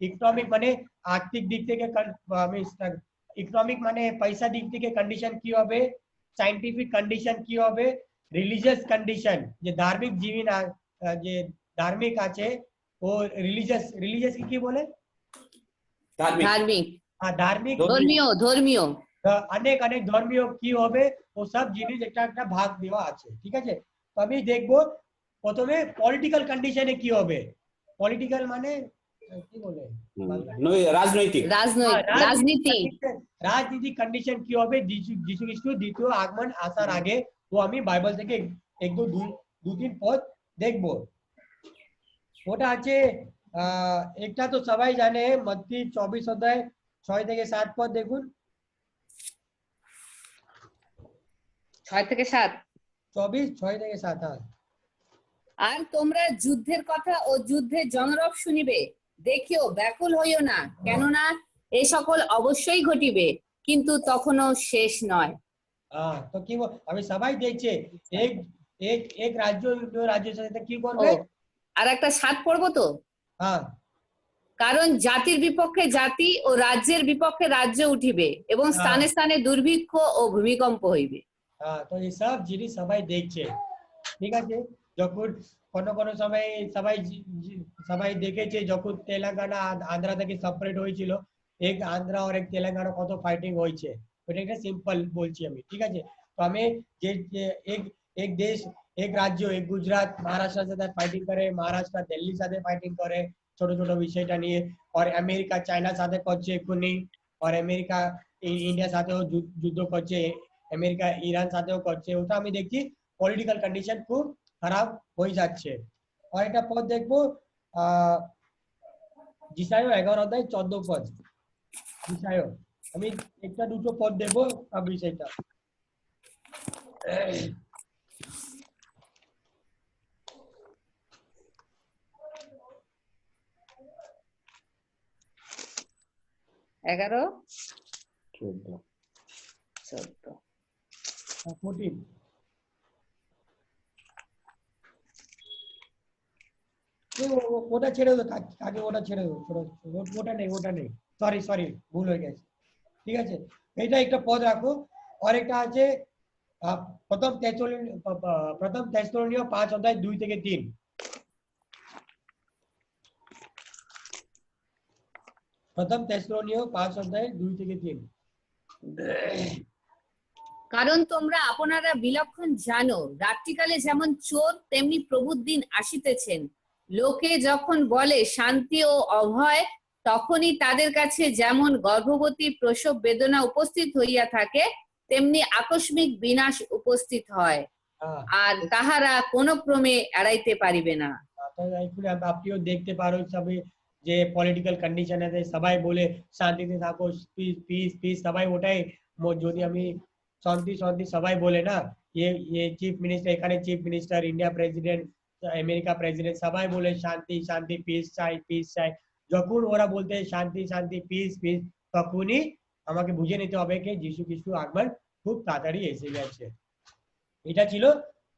ইকোনমিক মানে আর্থিক দিক থেকে, আমি ইকোনমিক মানে পয়সা দিক থেকে কন্ডিশন কি হবে, সাইন্টিফিক কন্ডিশন কি হবে, রিলিজিয়াস কন্ডিশন, যে ধার্মিক জীবন, যে ধার্মিক আছে ও রিলিজিয়াস কি বলে, ধার্মিক, ধার্মিক, ধর্মীয়, ধর্মীয়, অনেক অনেক ধর্মীয় কি হবে, ও সব জিনিস একটা একটা ভাগ দেওয়া আছে, ঠিক আছে। তো আমি দেখবো প্রথমে পলিটিক্যাল কন্ডিশনে কি হবে। পলিটিক্যাল মানে কি বলে রাজনৈতিক, রাজনীতি, রাজনীতিক কন্ডিশন কি হবে যিশু খ্রিস্ট দ্বিতীয় আগমন আসার আগে, তো আমি বাইবেল থেকে এক দু তিন পদ দেখবো। ওটা আছে একটা তো সবাই জানে, মত্তি 24 অধ্যায় 6 থেকে 7 পদ দেখুন। 6 থেকে 7। 24, 6 থেকে 7। হ্যাঁ। আর তোমরা যুদ্ধের কথা ও যুদ্ধের জনরব শুনিবে, দেখিও ব্যাকুল হইও না, কেননা এই সকল অবশ্যই ঘটিবে, কিন্তু তখনও শেষ নয়। তো কি আমি সবাই দেখছে, এক এক এক রাজ্যের সাথে কি করবে। আর একটা 7 পড়বো তো। হ্যাঁ। কারণ জাতির বিপক্ষে জাতি ও রাজ্যের বিপক্ষে রাজ্য উঠিবে, এবং স্থানে স্থানে দুর্ভিক্ষ ও ভূমিকম্প হইবে। তো এই সব জিনিস সবাই দেখছে, ঠিক আছে। যখন কোনো সময় সবাই দেখেছে, যখন তেলেঙ্গানা আন্ধ্রা থেকে সেপারেট হয়েছিল, এক আন্ধ্রা আর এক তেলেঙ্গানা কত ফাইটিং হয়েছে, ওটা একটা সিম্পল বলছি আমি, ঠিক আছে। তো আমি যে এক দেশ, এক রাজ্য, এক গুজরাট মহারাষ্ট্রের সাথে ফাইটিং করে, মহারাষ্ট্র দিল্লির সাথে ফাইটিং করে ছোট ছোট বিষয়টা নিয়ে, আর আমেরিকা চায়নার সাথে করছে এক্ষুনি, আর আমেরিকা ইন্ডিয়ার সাথেও যুদ্ধ করছে, আমেরিকা ইরান সাথেও করছে। ওটা আমি দেখছি পলিটিক্যাল কন্ডিশন খুব খারাপ হয়ে যাচ্ছে। আর একটা পদ দেখবো যিশায় 11 অধ্যায় 14 পদ। যিশায় আমি একটা দুটো পদ দেবো সব বিষয়টা। 14 ওটা ছেড়ে দাও আগে ওটা ছেড়ে দাও ওটা নেই সরি ভুল হয়ে গেছে ঠিক আছে এটা একটা পদ রাখো আর একটা আছে প্রথম থেসলোনিয় 5 অধ্যায় 2 থেকে 3 প্রথম থেসলোনিয় 5 অধ্যায় 2 থেকে 3 কারণ তোমরা আপনারা বিলক্ষণ জানো রাত্রিকালে যেমন চোর তেমনি প্রভুর দিন আসিতেছেন লোকে যখন বলে শান্তি ও অভয় তখনই তাদের কাছে যেমন গর্ভবতী প্রসব বেদনা উপস্থিত হইয়া থাকে তেমনি আকস্মিক বিনাশ উপস্থিত হয় আর তাহারা কোন ক্রমে এড়াইতে পারিবে না আপনিও দেখতে পারো সবাই যে পলিটিক্যাল কন্ডিশন আছে সবাই বলে শান্তিতে থাকো পিস সবাই ওটাই যদি আমি শান্তি সবাই বলে না ये চিফ মিনিস্টার এখানে chief minister India president America president সবাই বলে শান্তি পিস চাই যখন ওরা বলতে শান্তি পিস তখনই আমাকে বুঝে নিতে হবে যে যিশু খ্রিস্ট আগমন খুব তাড়াতাড়ি এসে গেছে এটা ছিল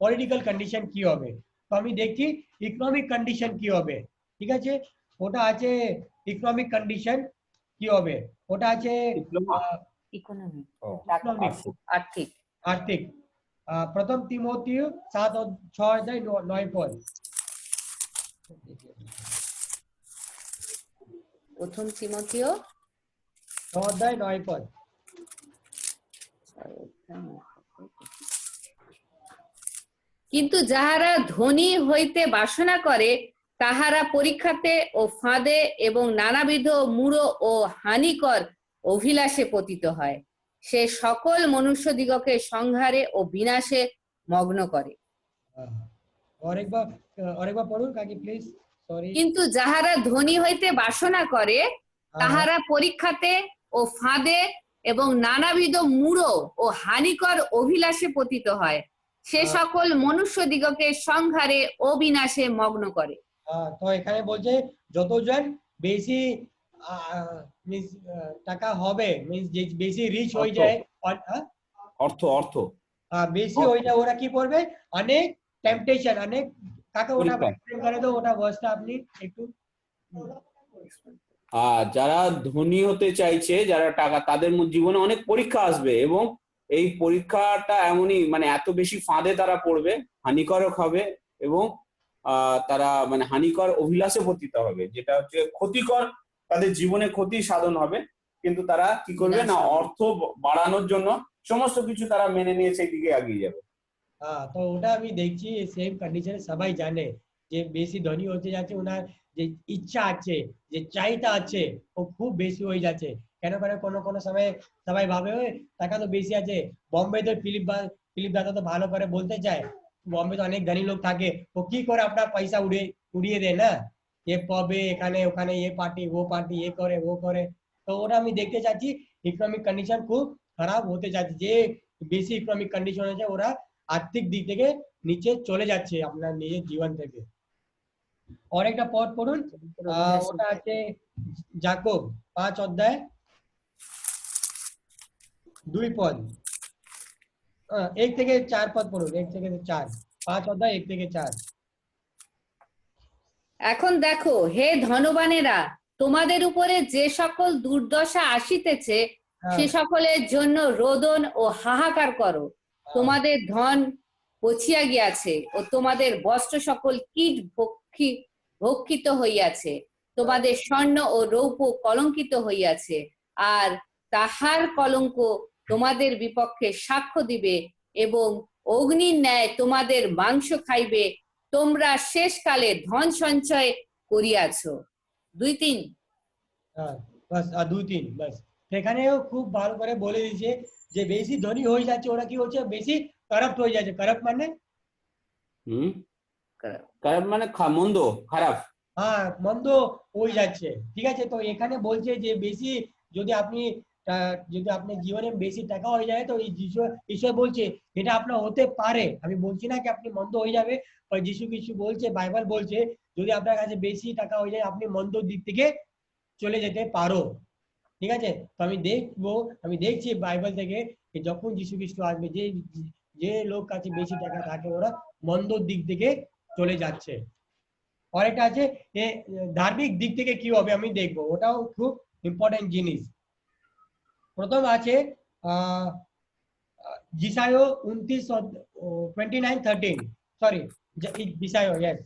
পলিটিক্যাল কন্ডিশন কি হবে তো আমি দেখছি ইকোনমিক কন্ডিশন কি হবে ঠিক আছে ওটা আছে ইকোনমিক কন্ডিশন কি হবে ওটা আছে আর্থিক প্রথম তিমোথেয় 7:6-9 পদ প্রথম তিমোথেয় 6:9 পদ কিন্তু যাহারা ধনী হইতে বাসনা করে তাহারা পরীক্ষাতে ও ফাঁদে এবং নানাবিধ মূঢ় ও হানিকর অভিলাষে পতিত হয় সে সকল মনুষ্যদিগকে সংহারে ও বিনাশে মগ্ন করে আরেকবার পড়ুন কাকি প্লিজ সরি কিন্তু যাহারা ধনী হইতে বাসনা করে তাহারা পরীক্ষাতে ও ফাঁদে এবং নানাবিধ মূঢ় ও হানিকর অভিলাষে পতিত হয় সে সকল মনুষ্যদিগকে সংহারে ও বিনাশে মগ্ন করে তো এখানে বলছে যতজন বেশি টাকা হবে বেশি রিচ হয়ে যায় অর্থ বেশি হয়ে যায় ওরা কি করবে অনেক টেম্পটেশন অনেক কাকা ওটা এক্সপ্লেইন করে দাও ওটা ওয়ার্ডটা আপনি একটু যারা ধনী হতে চাইছে যারা টাকা তাদের জীবনে অনেক পরীক্ষা আসবে এবং এই পরীক্ষাটা এমনই মানে এত বেশি ফাঁদে তারা পড়বে হানিকারক হবে এবং তারা মানে হানিকর অভিলাষে পতিত হবে যেটা হচ্ছে ক্ষতিকর তাদের জীবনে ক্ষতি সাধন হবে কিন্তু তারা কি করবে না অর্থ বাড়ানোর জন্য সমস্ত কিছু তারা মেনে নিয়ে সেই দিকে এগিয়ে যাবে তো ওটা আমি দেখছি সেম কন্ডিশনে সবাই জানে যে বেশি ধনী হতে যাচ্ছে ওনার যে ইচ্ছা আছে যে চাহিদা আছে ও খুব বেশি হয়ে যাচ্ছে কেন কোনো সময় সবাই ভাবে টাকা তো বেশি আছে বম্বে তো ফিলিপ দাদা তো ভালো করে বলতে চায় বম্বে তো অনেক ধনী লোক থাকে ও কি করে আপনার পয়সা উড়িয়ে দেয় না এ পবে এখানে ওখানে এ পার্টি এ করে ও করে তো ওটা আমি দেখতে চাচ্ছি ইকোনমিক কন্ডিশন খুব খারাপ হতে যাচ্ছে যে বেশি ইকোনমিক কন্ডিশন আছে ওরা আর্থিক দিক থেকে নিচে চলে যাচ্ছে আপনার নিজের জীবন থেকে और एक पद पढ़ुन ওটা আছে যাকব 5 অধ্যায় 2 পদ 1 থেকে 4 পদ পড়ুন 1 থেকে 4 5 অধ্যায় 1 থেকে 4 এখন দেখো হে ধনবানেরা তোমাদের উপরে যে সকল দুর্দশা আসিতেছে সে সকলের জন্য রোদন ও হাহাকার করো তোমাদের ধন পচিয়া গিয়াছে ও তোমাদের বস্ত্র সকল কীট ভক্ষিত হইয়াছে তোমাদের স্বর্ণ ও রৌপ্য কলঙ্কিত হইয়াছে আর তাহার কলঙ্ক তোমাদের বিপক্ষে সাক্ষ্য দিবে এবং অগ্নির ন্যায় তোমাদের মাংস খাইবে তোমরা শেষকালে ধন সঞ্চয় করিয়াছো 2-3 বাস 2-3 বাস সেখানেও খুব ভালো করে বলে দিয়েছে যে বেশি ধনী হয়ে যাচ্ছে ওরা কি হচ্ছে বেশি কারাপ্ট হয়ে যাচ্ছে কারাপ্ট মানে খারাপ মানে মন্দ খারাপ মন্দ হয়ে যাচ্ছে ঠিক আছে তো এখানে বলছে যে বেশি যদি আপনি জীবনে বেশি টাকা হয়ে যায় তো ঈশ্বর বলছে এটা আপনার হতে পারে আমি বলছি না কি আপনি মন্দ হয়ে যাবে যিশু কিছু বলছে বাইবেল বলছে যদি আপনার কাছে বেশি টাকা হয়ে যায় আপনি মন্দ দিক থেকে চলে যেতে পারো ঠিক আছে তো আমি দেখছি বাইবেল থেকে कि যখন যিশু খ্রিস্ট আসবে যে যে লোক কাছে বেশি টাকা থাকে ওরা মন্দর দিক থেকে চলে যাচ্ছে। আরেকটা আছে যে ধার্মিক দিক থেকে কি হবে আমি দেখবো, ওটাও খুব ইম্পর্টেন্ট জিনিস। প্রথম আছে জিসায়ো 29:13, সরি জিসায়ো, यस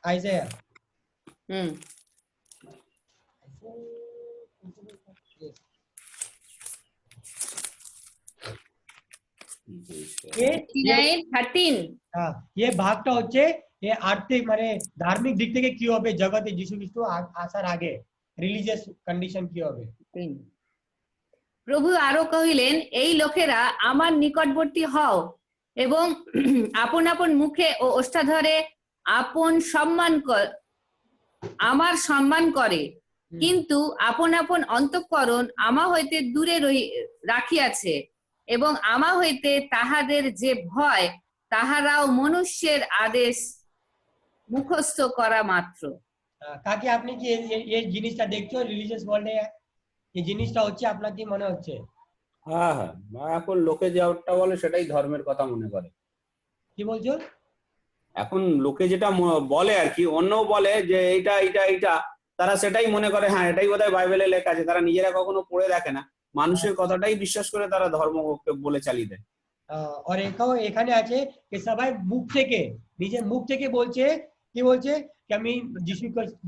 আইসায়া। হুম ये 13 हाँ, ये ভাগটা হচ্ছে ये আর্থিক মানে ধার্মিক দিক থেকে কি হবে জগতে যিশু খ্রিস্ট আসার আগে, রিলিজিয়াস কন্ডিশন কি হবে। প্রভু আরো কহিলেন, এই লোকেরা আমার নিকটবর্তী হও এবং আপন আপন মুখে ও ওষ্ঠাধরে আপন আমার সম্মান করে, কিন্তু আপন আপন অন্তঃকরণ আমা হইতে দূরে রাখিয়াছে, এবং আমা হইতে তাহাদের যে ভয় তাহারাও মনুষ্যের আদেশ মুখস্থ করা মাত্র। কাকি আপনি কি এই জিনিসটা দেখছো রিলিজিয়াস ওয়ার্ল্ডে, এই জিনিসটা হচ্ছে আপনার কি মনে হচ্ছে? হ্যাঁ হ্যাঁ, এখন লোকে যেটা বলে সেটাই ধর্মের কথা মনে করে। কি বলছো? এখন লোকে যেটা বলে আর কি, অন্য বলে যে এইটা এইটা এইটা, তারা সেটাই মনে করে হ্যাঁ এটাই বোধহয় বাইবেলে লেখা আছে। তারা নিজেরা কখনো পড়ে দেখে না, মানুষের কথাটাই বিশ্বাস করে তারা ধর্মকে বলে চালিয়ে দেয়। আর এখানে আছে যে সবাই মুখ থেকে নিজের মুখ থেকে বলছে, কি বলছে কি আমি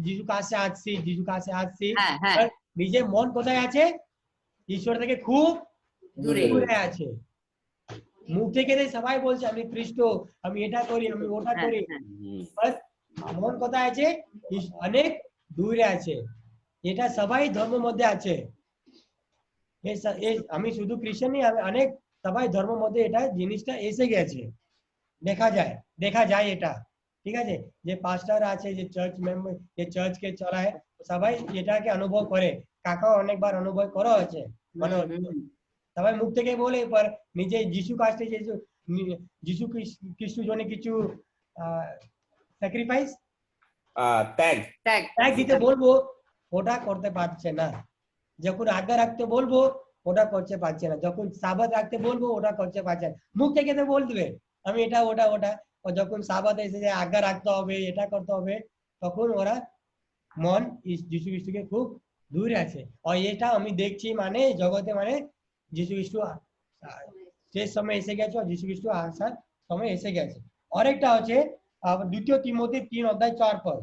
যিশু কাছে আসছি, যিশু কাছে আসছি, আর নিজের মন কোথায় আছে? ঈশ্বর থেকে খুব দূরে আছে। মুখ থেকে সবাই বলছে আমি খ্রিস্ট, আমি এটা করি, আমি ওটা করি, মন কোথায় আছে? অনেক দূরে আছে। এটা সবাই ধর্মের মধ্যে আছে। আমি শুধু খ্রিস্টানই, আমি অনেক সবাই ধর্মের মধ্যে এটা জিনিসটা এসে গেছে, দেখা যায় এটা। ঠিক আছে, যে পাস্টার আছে, যে চার্চ মেম্বার, যে চার্চকে চালায়, সবাই এটাকে অনুভব করে। কাকাও অনেকবার অনুভব করা হয়েছে, মনে হচ্ছে সবাই মুখ থেকে বলে, পর নিজে যিশু কাছে যিশু খ্রিস্ট জন্য কিছু স্যাক্রিফাইস ত্যাগ দিতে বলবো, ওটা করতে পারছে না। যখন আজ্ঞা রাখতে বলবো ওটা করতে পারছে না, যখন সাবাত রাখতে বলবো ওটা করতে পারছে না। মুখ থেকে তো বল দিবে আমি এটা ওটা ওটা, ও যখন সাবাত এসে যায় আজ্ঞা রাখতে হবে, এটা করতে হবে, তখন ওরা মন যিশু খ্রিস্টকে খুব দূরে আছে। আর এটা আমি দেখছি মানে জগতে মানে যিশু খ্রিস্ট শেষ সময় এসে গেছে, আর যিশু খ্রিস্ট আসার সময় এসে গেছে। আরেকটা হচ্ছে 2 তিমোথী 3:4।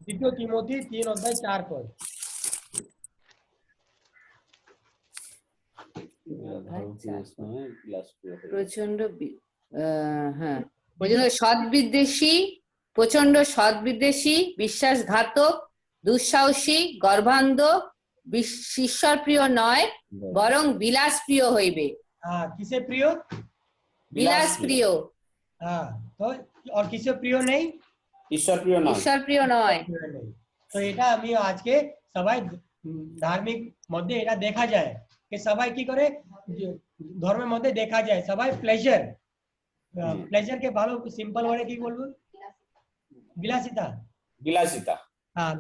2 তিমোথী 3:4। প্রচন্ড হ্যাঁ, প্রচন্ড সৎবিদ্বেষী, বিশ্বাসঘাতক, দুঃসাহসী, গর্ভান্ধ, ঈশ্বর প্রিয় নয়, বরং বিলাস প্রিয় হইবে। কিসে প্রিয়? বিলাস প্রিয়। তো আর কিসে প্রিয় নেই? ঈশ্বর প্রিয় নয়। তো এটা আমি আজকে সবাই ধার্মিক মধ্যে এটা দেখা যায় যে সবাই কি করে ধর্মের মধ্যে দেখা যায়, সবাই প্লেজার কে ভালো সিম্পল ওয়ার্ডে কি বলবো? বিলাসিতা।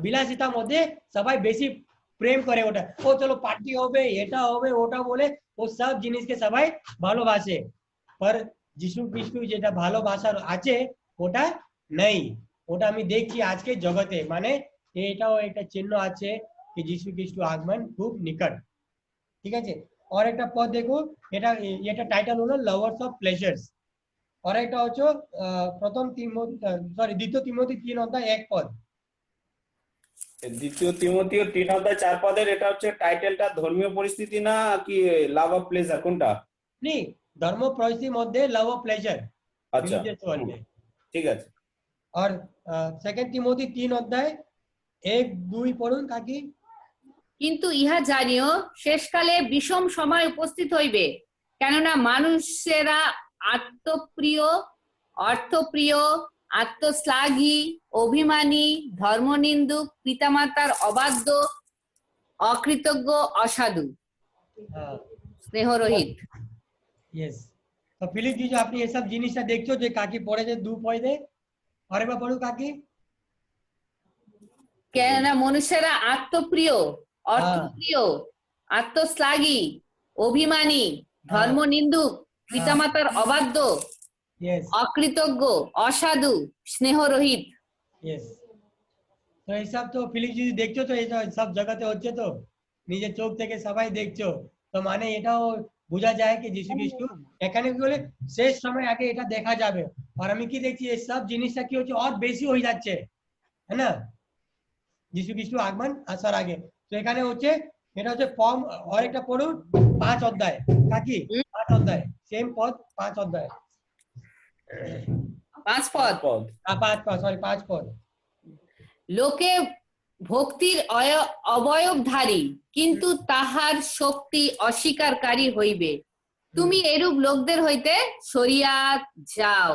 বিলাসিতার মধ্যে সবাই বেশি প্রেম করে, ওটা ও চলো পার্টি হবে, এটা হবে, ওটা বলে ও সব জিনিসকে সবাই ভালোবাসে। पर যিশু খ্রিস্ট যেটা ভালোবাসার আছে ওটা নেই, ওটা আমি দেখছি আজকে জগতে। মানে এটাও একটা চিহ্ন আছে कि যিশু খ্রিস্ট আগমন খুব নিকট। ঠিক আছে, আর একটা পদ দেখো, এটা টাইটেল হলো লাভার্স অফ প্লেজার্স। আর একটা হচ্ছে দ্বিতীয় তিমোথী 3:1 পদ। দ্বিতীয় তিমোথীয় 3:4 পদের এটা হচ্ছে টাইটেলটা, ধর্মীয় পরিস্থিতি না কি লাভ অফ প্লেজার কোনটা? नहीं, धर्म परिस्थिति मध्य लव ऑफ प्लेजर। अच्छा, ठीक আছে। और सेकंड তিমোথী 3:1-2 পড়ুন কাকি। কিন্তু ইহা জানিও, শেষকালে বিষম সময় উপস্থিত হইবে, কেননা মানুষেরা আত্মপ্রিয়, অর্থপ্রিয়, আত্মশ্লাঘী, অভিমানী, ধর্মনিন্দুক, পিতামাতার অবাধ্য, অকৃতজ্ঞ, অসাধু, স্নেহরহিত। यस, तो फिलिप जी जो আপনি এসব জিনিসটা দেখছো যে কাকি পড়ে যে 2 পদে, আরেকবার পড়ো কাকি। কেননা মনুষ্যরা আত্মপ্রিয়, অর্থপ্রিয়, আত্মশ্লাঘী, অভিমানী, ধর্মনিন্দুক, পিতামাতার অবাধ্য, yes অকৃতজ্ঞ, অসাধু, স্নেহরহিত। yes তো এইসব তো ফিলিপ যদি দেখছো তো এটা সব জায়গাতে হচ্ছে তো নিজের চোখ থেকে সবাই দেখছো তো মানে এটাও বোঝা যায় কি যিশু খ্রিস্ট এখানে কি বলে শেষ সময় আগে এটা দেখা যাবে আর আমি কি দেখছি এই সব জিনিসটা কি হচ্ছে আর বেশি হয়ে যাচ্ছে है ना যিশু খ্রিস্ট আগমন আসার আগে তো এখানে হচ্ছে এটা হচ্ছে ফর্ম আর একটা পড়ুন 5 অধ্যায় কাকি 5 অধ্যায় সেম পদ 5 অধ্যায় 5 পদ। 5 পদ লোকে ভক্তির অবয়বধারী কিন্তু তাহার শক্তি অস্বীকারকারী হইবে, তুমি এরূপ লোকদের হইতে সরিয়া যাও।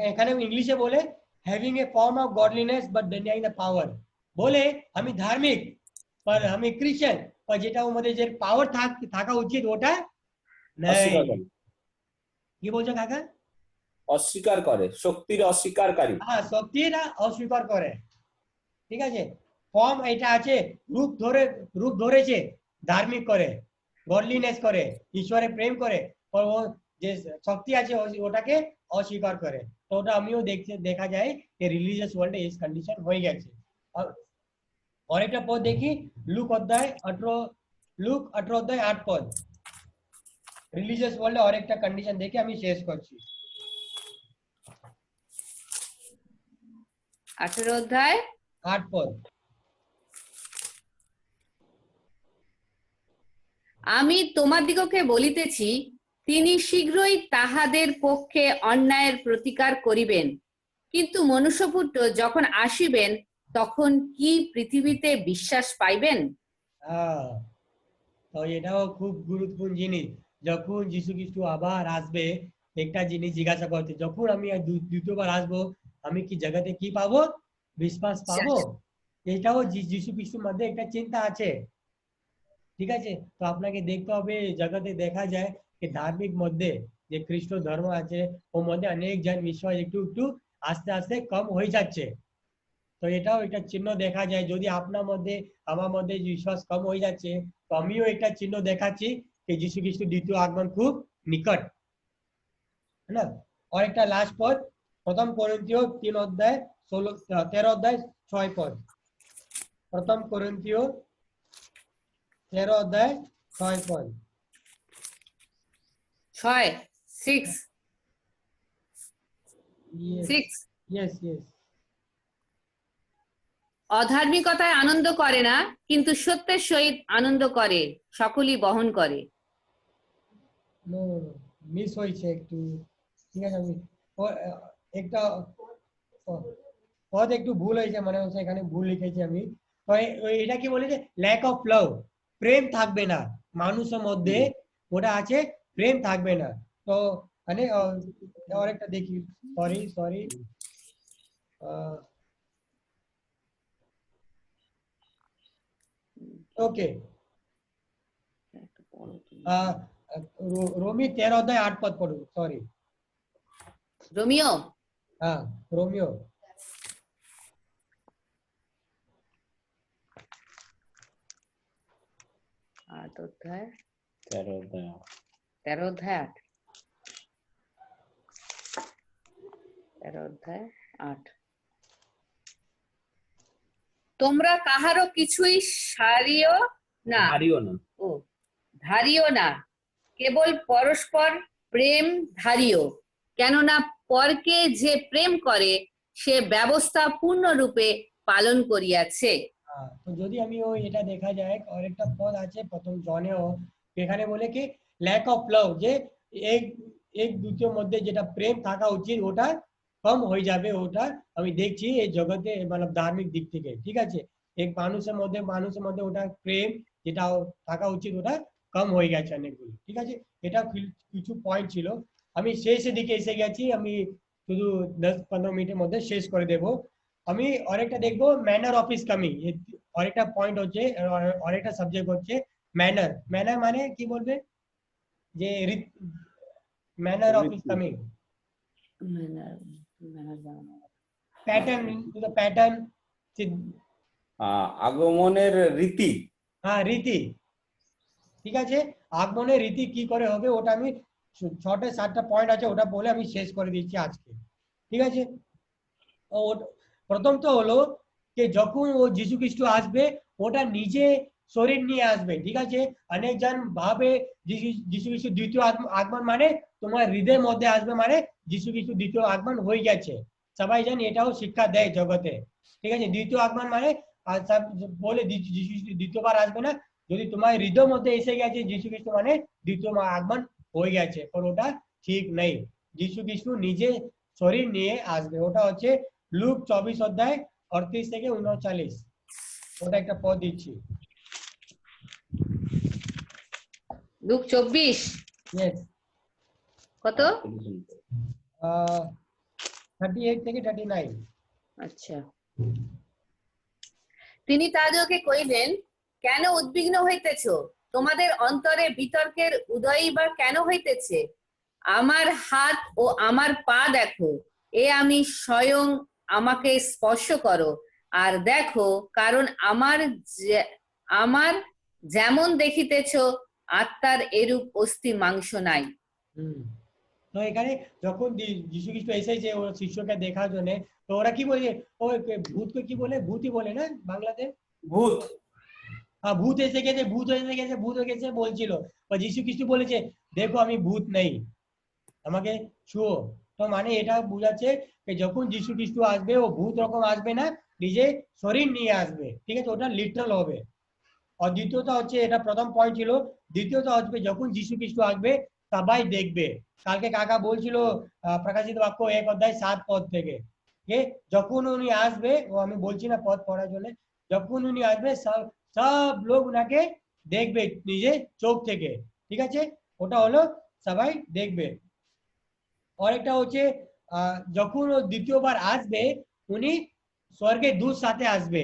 এখানে ইংলিশে বলে having a form of godliness but denying the power বলে আমি ধার্মিক पर আমি ক্রিশ্চিয়ান पर যেটা আমাদের যে পাওয়ার থাকা উচিত ওটা অস্বীকার নাই করে। কি বলছো কাকা অস্বীকার করে, শক্তির অস্বীকারী। হ্যাঁ শক্তিরা অস্বীকার করে ঠিক আছে ফর্ম এটা আছে রূপ ধরেছে ধার্মিক করে গডলিনেস করে ঈশ্বরে প্রেম করে আর ও যে শক্তি আছে ওটাকে অস্বীকার করে তো ওটা আমিও দেখা যায় যে রিলিজিয়াস ওয়ার্ল্ডে এই কন্ডিশন হয়ে গেছে और एक पद देखी लूक अध्याय 18 अध्याय 8 पद रिलीजियस वर्ल्ड और एक कंडीशन देखे আমি শেষ করছি 18 অধ্যায় 8 পদ আমি তোমাদিগকে বলিতেছি তিনি শীঘ্রই তাহাদের পক্ষে অন্যায়ের প্রতিকার করিবেন, কিন্তু মনুষ্যপুত্র যখন আসিবেন তখন কি পৃথিবীতে বিশ্বাস পাইবেন? তো এটাও খুব গুরুত্বপূর্ণ জিনিস যখন যিশু খ্রিস্ট আবার আসবে একটা জিনিস জিজ্ঞাসা করতে যখন আমি দ্বিতীয়বার আসবো আমি কি জগতে কি পাবো বিশ্বাস পাবো এটাও যিশু খ্রিস্টের মধ্যে একটা চিন্তা আছে ঠিক আছে তো আপনাকে দেখতে হবে জগতে দেখা যায় যে ধার্মিক মধ্যে যে খ্রিস্ট ধর্ম আছে ওর মধ্যে অনেক জন বিশ্বাস একটু একটু আস্তে আস্তে কম হয়ে যাচ্ছে তো এটাও একটা চিহ্ন দেখা যায় যদি আপনার মধ্যে আমার মধ্যে বিশ্বাস কম হয়ে যাচ্ছে তো আমিও একটা চিহ্ন দেখাচ্ছি যে যিশু খ্রিস্ট দ্বিতীয় আগমন খুব নিকট है ना और একটা লাস্ট পদ প্রথম করিন্থীয় 3 অধ্যায় 13 অধ্যায় 6 পদ প্রথম করিন্থীয় 13 অধ্যায় 6 পদ 6 অধার্মিকতায় আনন্দ করে না কিন্তু সত্যের সহিত আনন্দ করে সকলই বহন করে। নো মিস হয়েছে একটু ঠিক আছে আমি একটা পদ একটু ভুল হয়েছে মনে হচ্ছে এখানে ভুল লিখেছি আমি তো এটা কি বলে যে ল্যাক অফ লাভ প্রেম থাকবে না মানুষের মধ্যে ওটা আছে প্রেম থাকবে না তো মানে और একটা দেখি সরি ओके रोमी 13 अध्याय 8 पद पढ़ो सॉरी রোমিও हाँ रोमियो 8 অধ্যায় 13 অধ্যায় 13 অধ্যায় 13 অধ্যায় 8 তোমরা কাহারও কিছুই সারিও না ও ধারিও না কেবল পরস্পর প্রেম ধারিও, কেননা পরকে যে প্রেম করে সে ব্যবস্থা পূর্ণরূপে পালন করিয়াছে। তো যদি আমি ওই এটা দেখা যায় আর একটা পদ আছে প্রথম জনেও এখানে বলে কি ল্যাক অফ লাভ যে এক দুটোর মধ্যে যেটা প্রেম থাকা উচিত ওটা কম হয়ে যাবে ওটা আমি দেখছি এই জগতে মানে ধার্মিক দিক থেকে ঠিক আছে এক মানুষের মধ্যে ওটা প্রেম যেটা থাকা উচিত ওটা কম হয়ে গেছে অনেকগুলো ঠিক আছে এটা কিছু পয়েন্ট ছিল আমি শেষের দিকে এসে গেছি আমি শুধু 10-15 মিনিটের মধ্যে শেষ করে দেব আমি আরেকটা দেখবো ম্যানার অফ হিজ কামিং আরেকটা পয়েন্ট হচ্ছে আরেকটা সাবজেক্ট হচ্ছে ম্যানার মানে কি বলবে যে manner of his coming pattern to the pattern আগমনের রীতি। হ্যাঁ, রীতি। ঠিক আছে, আগমনের রীতি কি করে হবে ওটা আমি 6-7টা পয়েন্ট আছে, ওটা বলে আমি শেষ করে দিচ্ছি আজকে। ঠিক আছে, প্রথম তো হলো যে যখন ও যিশু খ্রিস্ট আসবে ওটা নিজে শরীর নিয়ে আসবে। ঠিক আছে, অনেকজন ভাবে যিশু খ্রিস্ট দ্বিতীয় আগমন মানে তোমার হৃদয়ের মধ্যে আসবে, মানে যিশু খ্রিস্ট দ্বিতীয় আগমন হয়ে গেছে। সবাই জানি এটাও শিক্ষা দেয় জগতে। ঠিক আছে, দ্বিতীয় আগমন মানে সব বলে যিশু খ্রিস্ট দ্বিতীয়বার আসবে না, যদি তোমার হৃদয়ের মধ্যে এসে গেছে যিশু খ্রিস্ট মানে দ্বিতীয় আগমন হয়ে গেছে, কারণ ওটা ঠিক নেই। যিশু খ্রিস্ট নিজে শরীর নিয়ে আসবে, ওটা হচ্ছে লুক 24 অধ্যায় 38 থেকে 39। ওটা একটা পদ দিচ্ছি। লুক 24 Yes, কত? 38 থেকে 39। আচ্ছা। তিনি তাদেরকে কইলেন, কেন উদ্বিগ্ন হইতেছ? তোমাদের অন্তরে বিতর্কের উদয়ই বা কেন হইতেছে? আমার হাত ও আমার পা দেখো, এ আমি স্বয়ং, আমাকে স্পর্শ করো আর দেখো, কারণ আমার যেমন দেখিতেছ আত্মার এরূপ অস্থি মাংস নাই। তো এখানে যখন যিশু খ্রিস্ট এসেছে ওর শিষ্যকে দেখার জন্য, তো ওরা কি বলে, ও ভূতকে কি বলে, ভূতই বলে না বাংলাতে? ভূত। ভূত এসে গেছে, ভূত এসে গেছে, ভূত হয়ে গেছে বলছিল। যিশু খ্রিস্ট বলেছে দেখো আমি ভূত নেই, আমাকে ছুঁয়ো। তো মানে এটা বোঝাচ্ছে যে যখন যিশু খ্রিস্ট আসবে ও ভূত রকম আসবে না, নিজে শরীর নিয়ে আসবে। ঠিক আছে, ওটা লিটারাল হবে। আর দ্বিতীয়টা হচ্ছে, এটা প্রথম পয়েন্ট ছিল, দ্বিতীয়টা হচ্ছে যখন যিশু খ্রিস্ট আসবে সবাই দেখবে। কালকে কাকা বলছিল প্রকাশিত বাক্য 1 অধ্যায় 7 পদ থেকে, যখন উনি আসবে, ও আমি বলছি না পদ পড়ার জন্য, যখন উনি আসবে সব লোক উনাকে দেখবে নিজে চোখ থেকে। ঠিক আছে, ওটা হলো সবাই দেখবে। আরেকটা হচ্ছে যখন ও দ্বিতীয়বার আসবে উনি স্বর্গে দূত সাথে আসবে।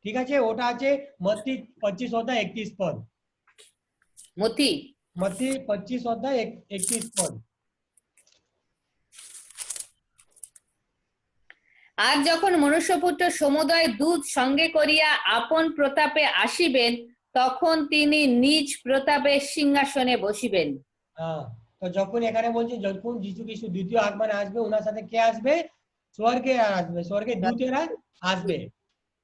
ঠিক আছে, ওটা আছে মত্তি 25 অধ্যায় 31 পদ। মতি মত্তি 25 অধ্যায় 31 পদ। আর যখন মনুষ্যপুত্র সমুদয় দূত সঙ্গে করিয়া আপন প্রতাপে আসিবেন, তখন তিনি নিজ প্রতাপে সিংহাসনে বসিবেন। তো যখন এখানে বলছে যখন যিশু খ্রিস্ট দ্বিতীয় আগমনে আসবে, ওনার সাথে কে আসবে? স্বর্গে আসবে, স্বর্গে দূতেরা আসবে।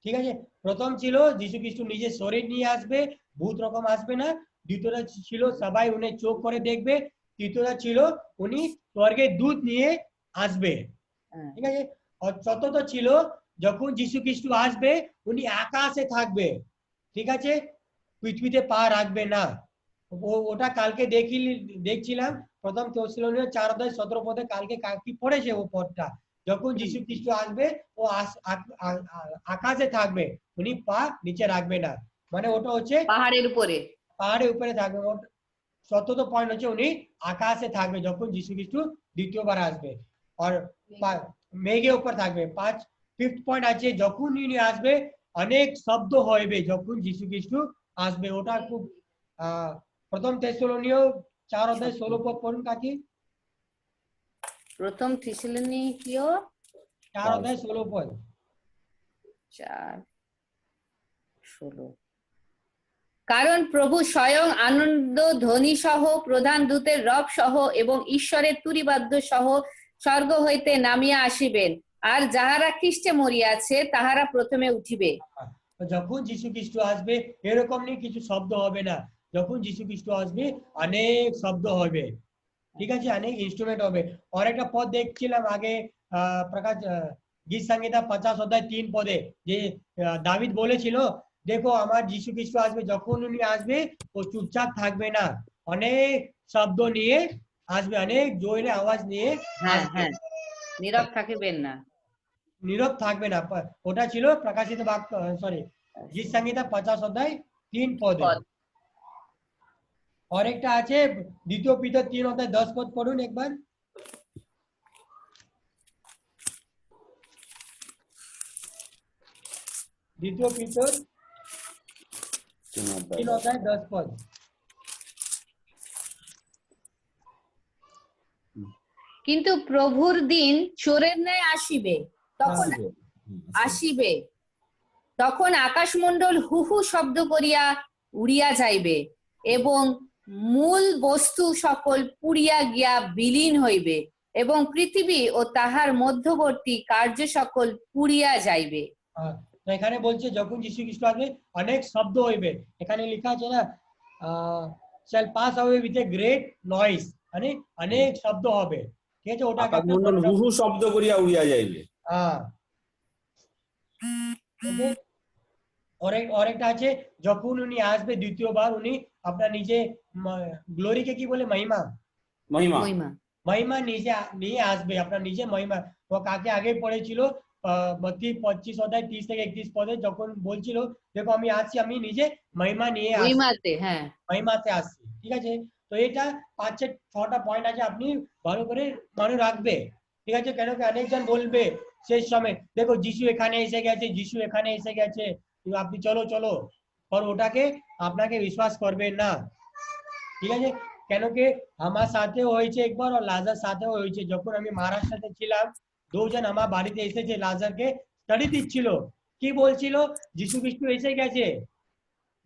ঠিক আছে, প্রথম ছিল যিশু খ্রিস্ট নিজে শরীর নিয়ে আসবে, ভূত রকম আসবে না। দ্বিতীয়টা ছিল সবাই উনি চোখ করে দেখবে। তৃতীয়টা ছিল উনি স্বর্গের দূত নিয়ে আসবে। ঠিক আছে, আর চতুর্থ ছিল যখন যিশু খ্রিস্ট আসবে উনি আকাশে থাকবে। ঠিক আছে, পৃথিবীতে পা রাখবে না। ওটা কালকে দেখছিলাম প্রথম থেসলোনিয় 4 অধ্যায় 17 পদে, কালকে কি পড়েছে ও পদটা, যখন যিশু খ্রিস্ট আসবে ও আকাশে থাকবে, উনি পা নিচে রাখবে না। মানে ওটা হচ্ছে পাহাড়ের উপরে, পাহাড়ের উপরে থাকবে। চতুর্থ পয়েন্ট হচ্ছে উনি আকাশে থাকবে যখন যিশু খ্রিস্ট দ্বিতীয়বার আসবে, আর মেঘের উপর থাকবে। ফিফথ পয়েন্ট আছে যখন উনি আসবে অনেক শব্দ হবে যখন যিশু খ্রিস্ট আসবে। ওটা খুব প্রথম থেসলোনিয় 4 অধ্যায় 16 পদ পড়ুন কাকি। প্রথম থেসলোনিকীয় 4 অধ্যায় 16 পদ। 4:16। কারণ প্রভু স্বয়ং আনন্দ ধ্বনি সহ, প্রধান দূতের রব সহ এবং ঈশ্বরের তুরিবাদ্য সহ স্বর্গ হইতে নামিয়া আসিবেন, আর যাহারা খ্রিস্টে মরিয়াছে তাহারা প্রথমে উঠিবে। যখন যিশু খ্রিস্ট আসবে এরকম নেই কিছু শব্দ হবে না, যখন যিশু খ্রিস্ট আসবে অনেক শব্দ হবে। ঠিক আছে, অনেক ইনস্ট্রুমেন্ট হবে। আর একটা পদ দেখছিলাম আগে প্রকাশ গীত সংহিতা 50 অধ্যায় 3 পদে, যে দাভিদ বলেছিল দেখো আমার যিশু খ্রিস্ট আসবে, যখন উনি আসবে ও চুপচাপ থাকবে না, অনেক শব্দ নিয়ে আসবে, অনেক জোরে আওয়াজ নিয়ে আসবে। নীরব থাকিবেন না, নীরব থাকবে না। ওটা ছিল প্রকাশিত বাক্য, সরি, গীত সংহিতা 50 অধ্যায় 3 পদে। और একটা আছে 2 পিতর 3 অধ্যায় 10 পদ পড়ুন একবার। 2 পিতর 3 অধ্যায় 10 পদ। কিন্তু প্রভুর দিন চোরের ন্যায় আসিবে, তখন আসিবে তখন আকাশমণ্ডল হু হু শব্দ করিয়া উড়িয়া যাইবে এবং মূল বস্তু সকল পুড়িয়া গিয়া বিলীন হইবে এবং পৃথিবী ও তাহার মধ্যবর্তী কার্য সকল পুড়িয়া যাইবে। তো এখানে বলছে যখন যীশু খ্রিস্ট আসবে অনেক শব্দ হইবে, এখানে লেখা আছে না shall pass away with a great noise, মানে অনেক শব্দ হবে, ঠিক আছে? ওটা আকাশমণ্ডল হু হু শব্দ করিয়া উড়িয়া যাইবে। হ্যাঁ, আরেকটা আছে যখন উনি আসবে দ্বিতীয়বার, উনি আপনার নিজে গ্লোরিকে কি বলে, মহিমা মহিমা মহিমা নিজে নিয়ে আসবে, আপনার নিজে মহিমা। ও কাকে আগে পড়েছিল 25 অধ্যায় 30 থেকে 31 পদে, যখন বলছিল দেখো আমি আসছি, আমি নিজে মহিমা নিয়ে মহিমাতে, হ্যাঁ মহিমাতে আসছি, ঠিক আছে? তো এটা 5-6টা পয়েন্ট আছে, আপনি ভালো করে মনে রাখবে, ঠিক আছে? কেন কি অনেকজন বলবে শেষ সময় দেখো যিশু এখানে এসে গেছে, যিশু এখানে এসে গেছে, আপনি চলো চলো, আর ওটাকে আপনাকে বিশ্বাস করবেন না, ঠিক আছে? কেন কি আমার সাথে হয়েছে একবার, আর লাজার সাথেও হয়েছে। যখন আমি মহারাষ্ট্রতে ছিলাম, দুজন আমার বাড়িতে এসেছে, লাজারকে স্টাডি দিচ্ছিল, কি বলছিল, যিশু খ্রিস্ট এসে গেছে,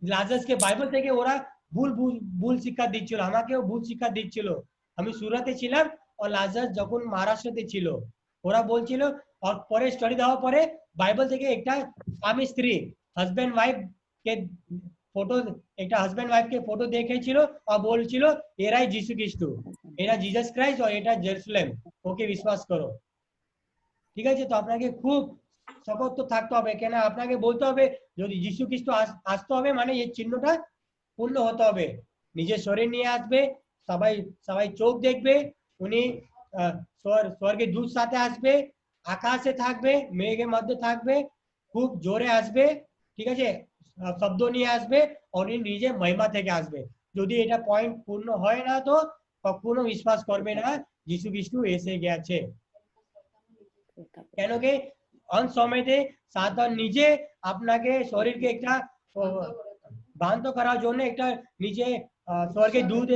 লাজারকে বাইবেল থেকে ওরা ভুল শিক্ষা দিচ্ছিল, আমাকেও ভুল শিক্ষা দিচ্ছিল। আমি সুরাতে ছিলাম আর লাজার যখন মহারাষ্ট্রতে ছিল, ওরা বলছিল, আর পরে স্টাডি দেওয়ার পরে বাইবেল থেকে একটা স্বামী স্ত্রী হাজবেন্ড ওয়াইফ কে ফটো, একটা হাজবেন্ড ওয়াইফ কে ফটো দেখেছিল আর বলছিল এরাই যিশু খ্রিস্ট, এরা জিসাস ক্রাইস্ট আর এটা জেরুজালেম, ওকে বিশ্বাস করো, ঠিক আছে? তো আপনাকে খুব সতর্ক থাকতে হবে, কেন আপনাকে বলতে হবে যদি যিশু খ্রিস্ট আসতে হবে মানে এই চিহ্নটা পূর্ণ হতে হবে, নিজের শরীর নিয়ে আসবে, সবাই সবাই চোখ দেখবে, উনি স্বর্গে দূত সাথে আসবে, আকাশে থাকবে, মেঘের মধ্যে থাকবে, খুব জোরে আসবে, ঠিক আছে? শব্দ নিয়ে আসবে, উনি নিজে মহিমা থেকে আসবে। যদি এটা পয়েন্ট পূর্ণ হয় না তো কখনো বিশ্বাস করবে না যিশু খ্রিস্ট এসে গেছে। কেন কি অনেক সময়তে সাতান নিজে আপনাকে শরীরকে একটা ভ্রান্ত করার জন্য একটা নিজে স্বর্গে দূত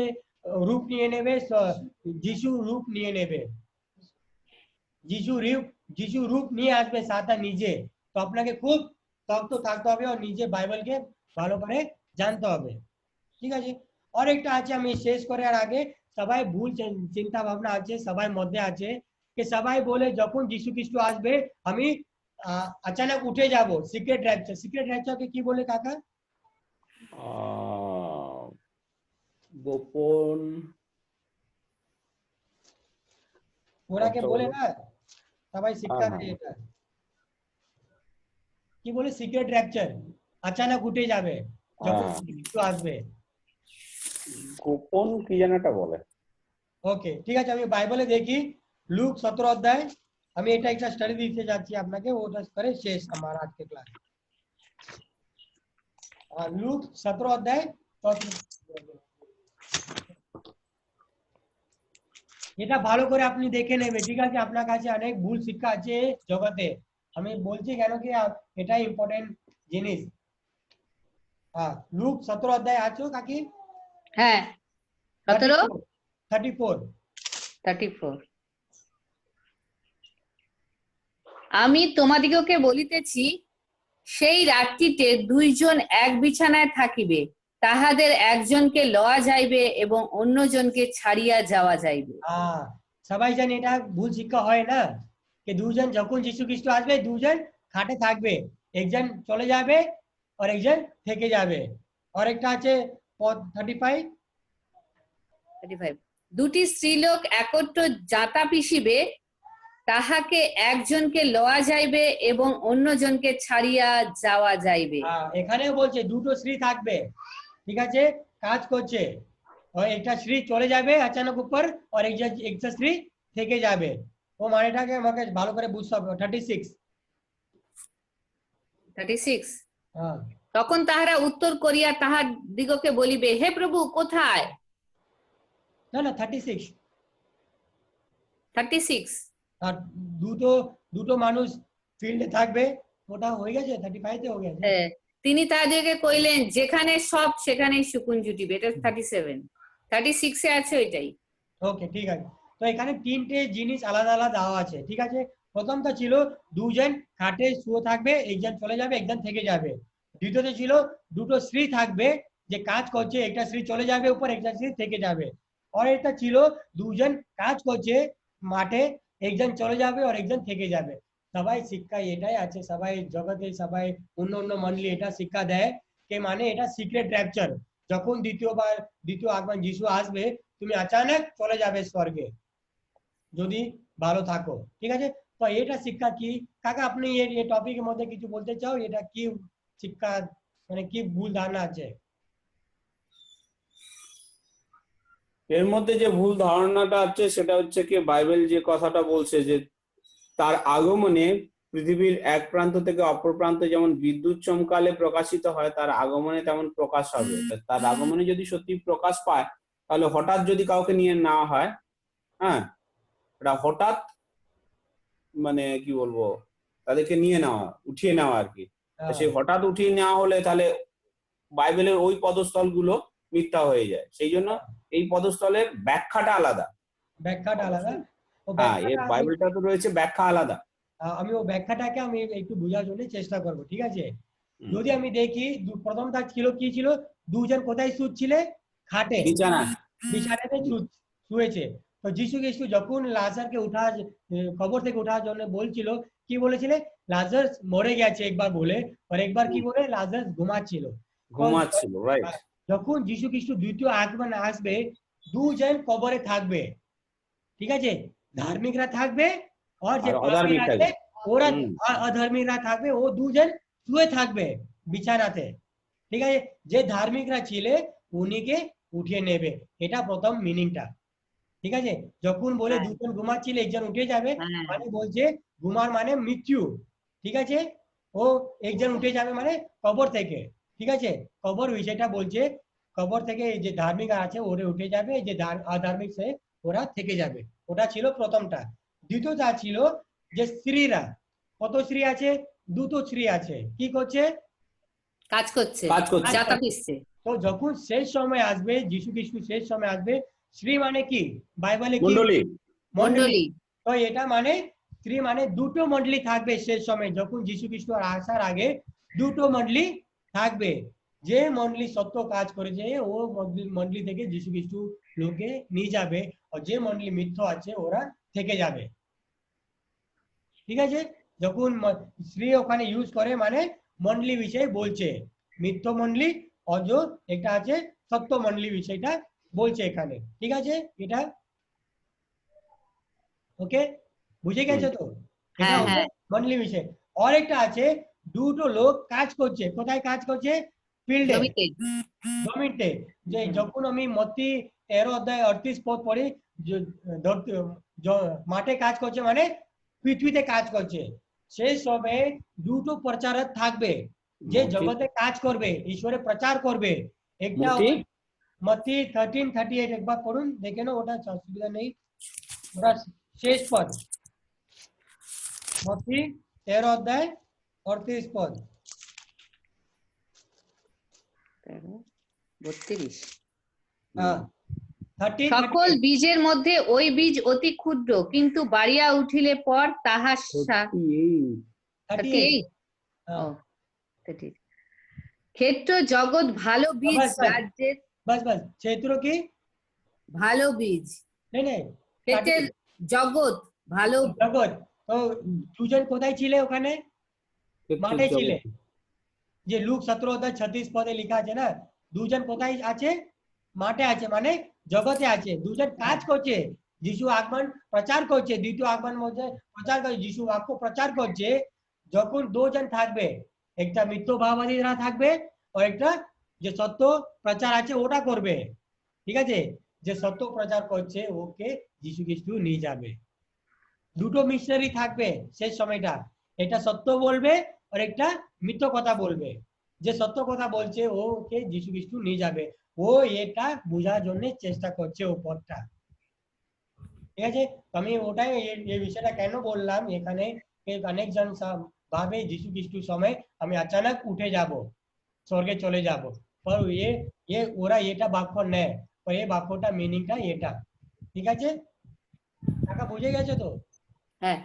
রূপ নিয়ে নেবে, যিশু রূপ নিয়ে নেবে, যিশু রূপ নিয়ে আসবে সাতান নিজে। তো আপনাকে খুব শক্ত থাকতে হবে আর নিজে বাইবেলকে ভালো করে জানতে হবে, ঠিক আছে? আর একটা আছে, আমি শেষ করার আগে, সবাই ভুল চিন্তা ভাবনা আছে সবাই মধ্যে আছে, कि সবাই বলে যখন যিশু খ্রিস্ট আসবে আমি अचानक উঠে যাব, সিক্রেট র্যাপচার। সিক্রেট র্যাপচারকে কি বলে কাকা? গোপন, ওরাকে বলে না, সবাই শিক্ষা আছে এটা, কি বলে সিক্রেট র্যাপচার, अचानक উঠে যাবে যখন যিশু আসবে, গোপন কি যেন একটা বলে। ওকে, ঠিক আছে, আমি বাইবেলে দেখি লুক 17 অধ্যায়, আমি এটা একটা স্টাডি দিতে যাচ্ছি আপনাকে, ওটা করে শেষ আমার আজকে ক্লাস। লুক 17 অধ্যায়, এটা ভালো করে আপনি দেখে নেবে, ঠিক আছে? আপনার কাছে অনেক ভুল শিক্ষা আছে জগতে, আমি বলছি কেন কি এটা ইম্পর্টেন্ট জিনিস। লুক 17 অধ্যায় আছো কাকি? হ্যাঁ 34। আমি তোমাদিগকে বলিতেছি, সেই রাত্রিতে দুইজন এক বিছানায় থাকিবে, তাহাদের একজনকে লওয়া যাইবে এবং অন্যজনকে ছাড়িয়া যাওয়া যাইবে। সবাই জানে এটা ভুল শিক্ষা হয় না, যে দুজন যখন যিশু খ্রিস্ট আসবে দুজন খাটে থাকবে, একজন চলে যাবে আর একজন থেকে যাবে। আর একটা আছে 35, দুটি স্ত্রীলোক একত্র যাতা পিসিবে, তাহাকে একজনকে লওয়া যাইবে এবং অন্যজনকে ছাড়িয়া যাওয়া যাইবে। এখানে বলছে দুটো স্ত্রী থাকবে, ঠিক আছে, কাজ করছে, और একটা স্ত্রী চলে যাবে अचानक উপর, और একটা স্ত্রী থেকে যাবে। ও মানেটাকে আমাকে ভালো করে বুঝতে হবে। 36 হ্যাঁ, তখন তাহারা উত্তর করিয়া তাহার দিগকে বলিবে, হে প্রভু কোথায়? না 36 আর দুটো মানুষ ফিল্ডে থাকবে, ওটা হয়ে গেছে, 35 তে হয়ে গেছে। তিনি তাদেরকে কইলেন, যেখানে সব সেখানেই শকুন জুটিবে। এটা 37, 36 এ আছে ওইটাই। ওকে, ঠিক আছে। তো এখানে তিনটে জিনিস আলাদা আলাদা দেওয়া আছে, ঠিক আছে? প্রথমটা ছিল দুজন খাটে শুয়ে থাকবে, একজন চলে যাবে, একজন থেকে যাবে। দ্বিতীয়তে ছিল দুটো স্ত্রী থাকবে, যে কাজ করছে, একটা স্ত্রী চলে যাবে উপর, একটা স্ত্রী থেকে যাবে। আর এটা ছিল দুজন কাজ করছে মাঠে, একজন চলে যাবে আর একজন থেকে যাবে। সবাই শিক্ষা এটাই আছে, সবাই জগতে সবাই অন্য অন্য মন্ডলী এটা শিক্ষা দেয় যে মানে এটা সিক্রেট র্যাপচার, যখন দ্বিতীয় আগমন যিশু আসবে তুমি আচানক চলে যাবে স্বর্গে যদি ভালো থাকো, ঠিক আছে। তো এটা শিক্ষা কি কাকা, আপনি এই টপিকের মধ্যে কিছু বলতে চাও, এটা কি শিক্ষা মানে কি ভুল ধারণা আছে? এর মধ্যে যে ভুল ধারণাটা আছে সেটা হচ্ছে কি, বাইবেল যে কথাটা বলছে যে তার আগমনে পৃথিবীর এক প্রান্ত থেকে অপর প্রান্তে যেমন বিদ্যুৎ চমকালে প্রকাশিত হয়, তার আগমনে তেমন প্রকাশ হবে। তার আগমনে যদি সত্যি প্রকাশ পায়, তাহলে হঠাৎ যদি কাউকে নিয়ে নেওয়া হয়, হ্যাঁ, এটা হঠাৎ মানে কি বলবো, তাদেরকে নিয়ে নেওয়া, উঠিয়ে নেওয়া আর কি। সেই হঠাৎ উঠিয়ে নেওয়া হলে তাহলে বাইবেলের ওই পদস্থল গুলো মিথ্যা হয়ে যায়। সেই জন্য এই পদস্থলের ব্যাখ্যাটা আলাদা। ব্যাখ্যাটা আলাদা। হ্যাঁ, এই বাইবেলটা তো রয়েছে ব্যাখ্যা আলাদা। আমি ও ব্যাখ্যাটাকে আমি একটু বোঝার জন্য চেষ্টা করব, ঠিক আছে। যদি আমি দেখি প্রথমটা ছিল কি ছিল, দুজন কোথায় শুচ্ছিলে? খাটে, বিছানাতে শুয়েছে। তো যিশু খ্রিস্ট যখন লাজারকে কবর থেকে ওঠার জন্য বলছিল, কি বলেছিলে? লাজার মরে গেছে একবার বলে, আর একবার কি বলে? লাজার ঘুমাচ্ছিল। রাইট। যখন যিশু খ্রিস্ট দ্বিতীয় আগমন আসবে, দুজন কবরে থাকবে, ঠিক আছে। ধার্মিকরা থাকবে আর যে অধার্মিক থাকবে, ওরা অধর্মীরা থাকবে, ও দুজন শুয়ে থাকবে বিছানাতে, ঠিক আছে। যে ধার্মিকরা ছিলে উনিকে উঠিয়ে নেবে, এটা প্রথম মিনিংটা, ঠিক আছে। যখন বলে দুজন ঘুমাচ্ছিলে একজন উঠে যাবে, মানে বলছে ঘুমার মানে মৃত্যু, ঠিক আছে। ও একজন উঠে যাবে মানে কবর থেকে, ঠিক আছে। কবর বিষয়টা বলছে, কবর থেকে যে ধার্মিক আছে ওরা উঠে যাবে, যে অধার্মিক সে ওরা থেকে যাবে। ওটা ছিল প্রথমটা। দ্বিতীয়টা ছিল যে স্ত্রীরা, কত স্ত্রী আছে? দুটো স্ত্রী আছে, কি করছে? কাজ করছে, যাতা পিসছে। তো যখন শেষ সময় আসবে, যিশু খ্রিস্ট শেষ সময় আসবে, স্ত্রী মানে কি বাইবেলে কি? মণ্ডলী। তো এটা মানে স্ত্রী মানে দুটো মণ্ডলী থাকবে শেষ সময়, যখন যিশু খ্রিস্ট আসার আগে দুটো মণ্ডলী থাকবে। যে মণ্ডলী সত্য কাজ করেছে ও মণ্ডলী থেকে যিশু খ্রিস্ট লোকে নিয়ে যাবে, আর যে মণ্ডলী মিথ্যা আছে ওরা থেকে যাবে, ঠিক আছে। যখন স্ত্রী ওখানে ইউজ করে মানে মণ্ডলী বিষয়ে বলছে, মিথ্য মণ্ডলী অজ একটা আছে সত্য মণ্ডলী বিষয়টা বলছে এখানে, ঠিক আছে। এটা ওকে, বুঝে গেছে তো? এটা হচ্ছে মণ্ডলী বিষয়। আর একটা আছে দুটো লোক কাজ করছে, কোথায় কাজ করছে? ফিল্ডে, জমিতে। যে যখন আমি মত্তি 13:38 পড়ি, মাঠে কাজ করছে মানে পৃথিবীতে কাজ করছে। সেই সময় দুটো প্রচারক থাকবে, যে জগতে কাজ করবে, ঈশ্বরের প্রচার করবে। একটা মত্তি 13:38 একবার পড়ুন, দেখে না, ওটা অসুবিধা নেই, ওটা শেষ পদ, মত্তি 13:38। 32। হ্যাঁ, সকল বীজের মধ্যে ওই বীজ অতি ক্ষুদ্র, কিন্তু বাড়িয়া উঠিলে পর তাহার ক্ষেত্র জগৎ ভালো বীজ রাজ্যের ক্ষেত্র কি ভালো বীজ, ক্ষেত্রের জগৎ ভালো জগৎ। তো দুজন কোথায় ছিলে? ওখানে মাঠে ছিলে। যে লুক 17:36 লেখা আছে না, দুজন কোথায় আছে? মাঠে আছে, মানে জগতে আছে। দুজন কাজ করছে, যিশু আগমন প্রচার করছে, দ্বিতীয় আগমন মধ্যে প্রচার করে, যিশু বাক্য প্রচার করছে। যখন দুজন থাকবে, একটা মিথ্যাবাদীরা থাকবে আর একটা যে সত্য প্রচার আছে ওটা করবে, ঠিক আছে। যে সত্য প্রচার করছে ওকে যিশু খ্রিস্ট নিয়ে যাবে। দুটো মিশনারি থাকবে শেষ সময়টা, এটা সত্য বলবে আর একটা মিথ্যা কথা বলবে। যে সত্য কথা বলছে ওকে যিশু খ্রিস্ট নিয়ে যাবে। ও এটা বোঝার জন্য চেষ্টা করছে উপরটা, ঠিক আছে। আমি ওটাই এই বিষয়টা কেন বললাম, এখানে অনেকজন ভাবে যিশু খ্রিস্টের সময় আমি আচানক উঠে যাব, স্বর্গে চলে যাব, पर ये ওরা এটা বাক্য নেয়, এই বাক্যটা মিনিংটা এটা, ঠিক আছে কাকা, বুঝে গেছে তো? হ্যাঁ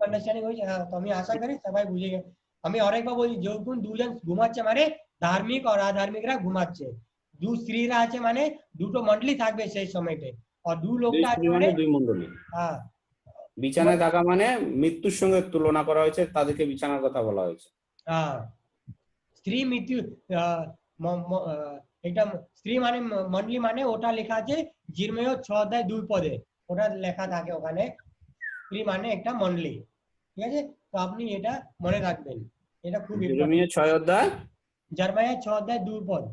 আন্ডারস্ট্যান্ডিং হয়েছে? হ্যাঁ, তো আমি আশা করি সবাই বুঝে গেছে। আমি আরেকবার বলি, যখন দুজন ঘুমাচ্ছে মানে ধার্মিক আর আধার্মিকরা ঘুমাচ্ছে, দু স্ত্রীরা আছে মানে দুটো মন্ডলী থাকবে সেই সময়তে, আর দু লোকটা আছে মানে দুই মণ্ডলী হ্যাঁ বিছানায় থাকা মানে মৃত্যুর সঙ্গে তুলনা করা হয়েছে, তাদেরকে বিছানার কথা বলা হয়েছে। হ্যাঁ, স্ত্রী মৃত্যু এটা স্ত্রী মানে মন্ডলী মানে ওটা লেখা আছে জিরমীয় 6:2 ওটা লেখা থাকে ওখানে, স্ত্রী মানে একটা মন্ডলী, ঠিক আছে? তো আপনি এটা মনে রাখবেন, এটা খুব জিরমীয় 6 অধ্যায় জার্মায়া 6:2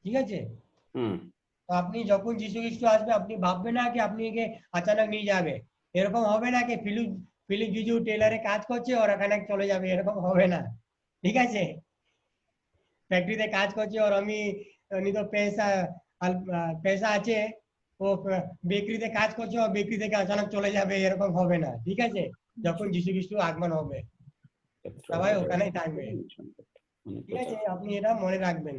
ঠিক আছে? তো আপনি যখন যীশু খ্রিস্ট আসবে, আপনি ভাববেন না কি আপনি একে আচানক নিয়ে যাবে, এরকম হবে না কি ফিলিপ জিজু টেলারে কাজ করছে ওর এখানে চলে যাবে, এরকম হবে না, ঠিক আছে? ফ্যাক্টরিতে কাজ করছে আর উনি তো পেশা আছে, ও বেকারিতে কাজ করছে ও বেকারি থেকে আচানক চলে যাবে, এরকম হবে না, ঠিক আছে? যখন যীশু খ্রিস্ট আগমন হবে সবাই ওখানেই থাকবে, ঠিক আছে? আপনি এটা মনে রাখবেন।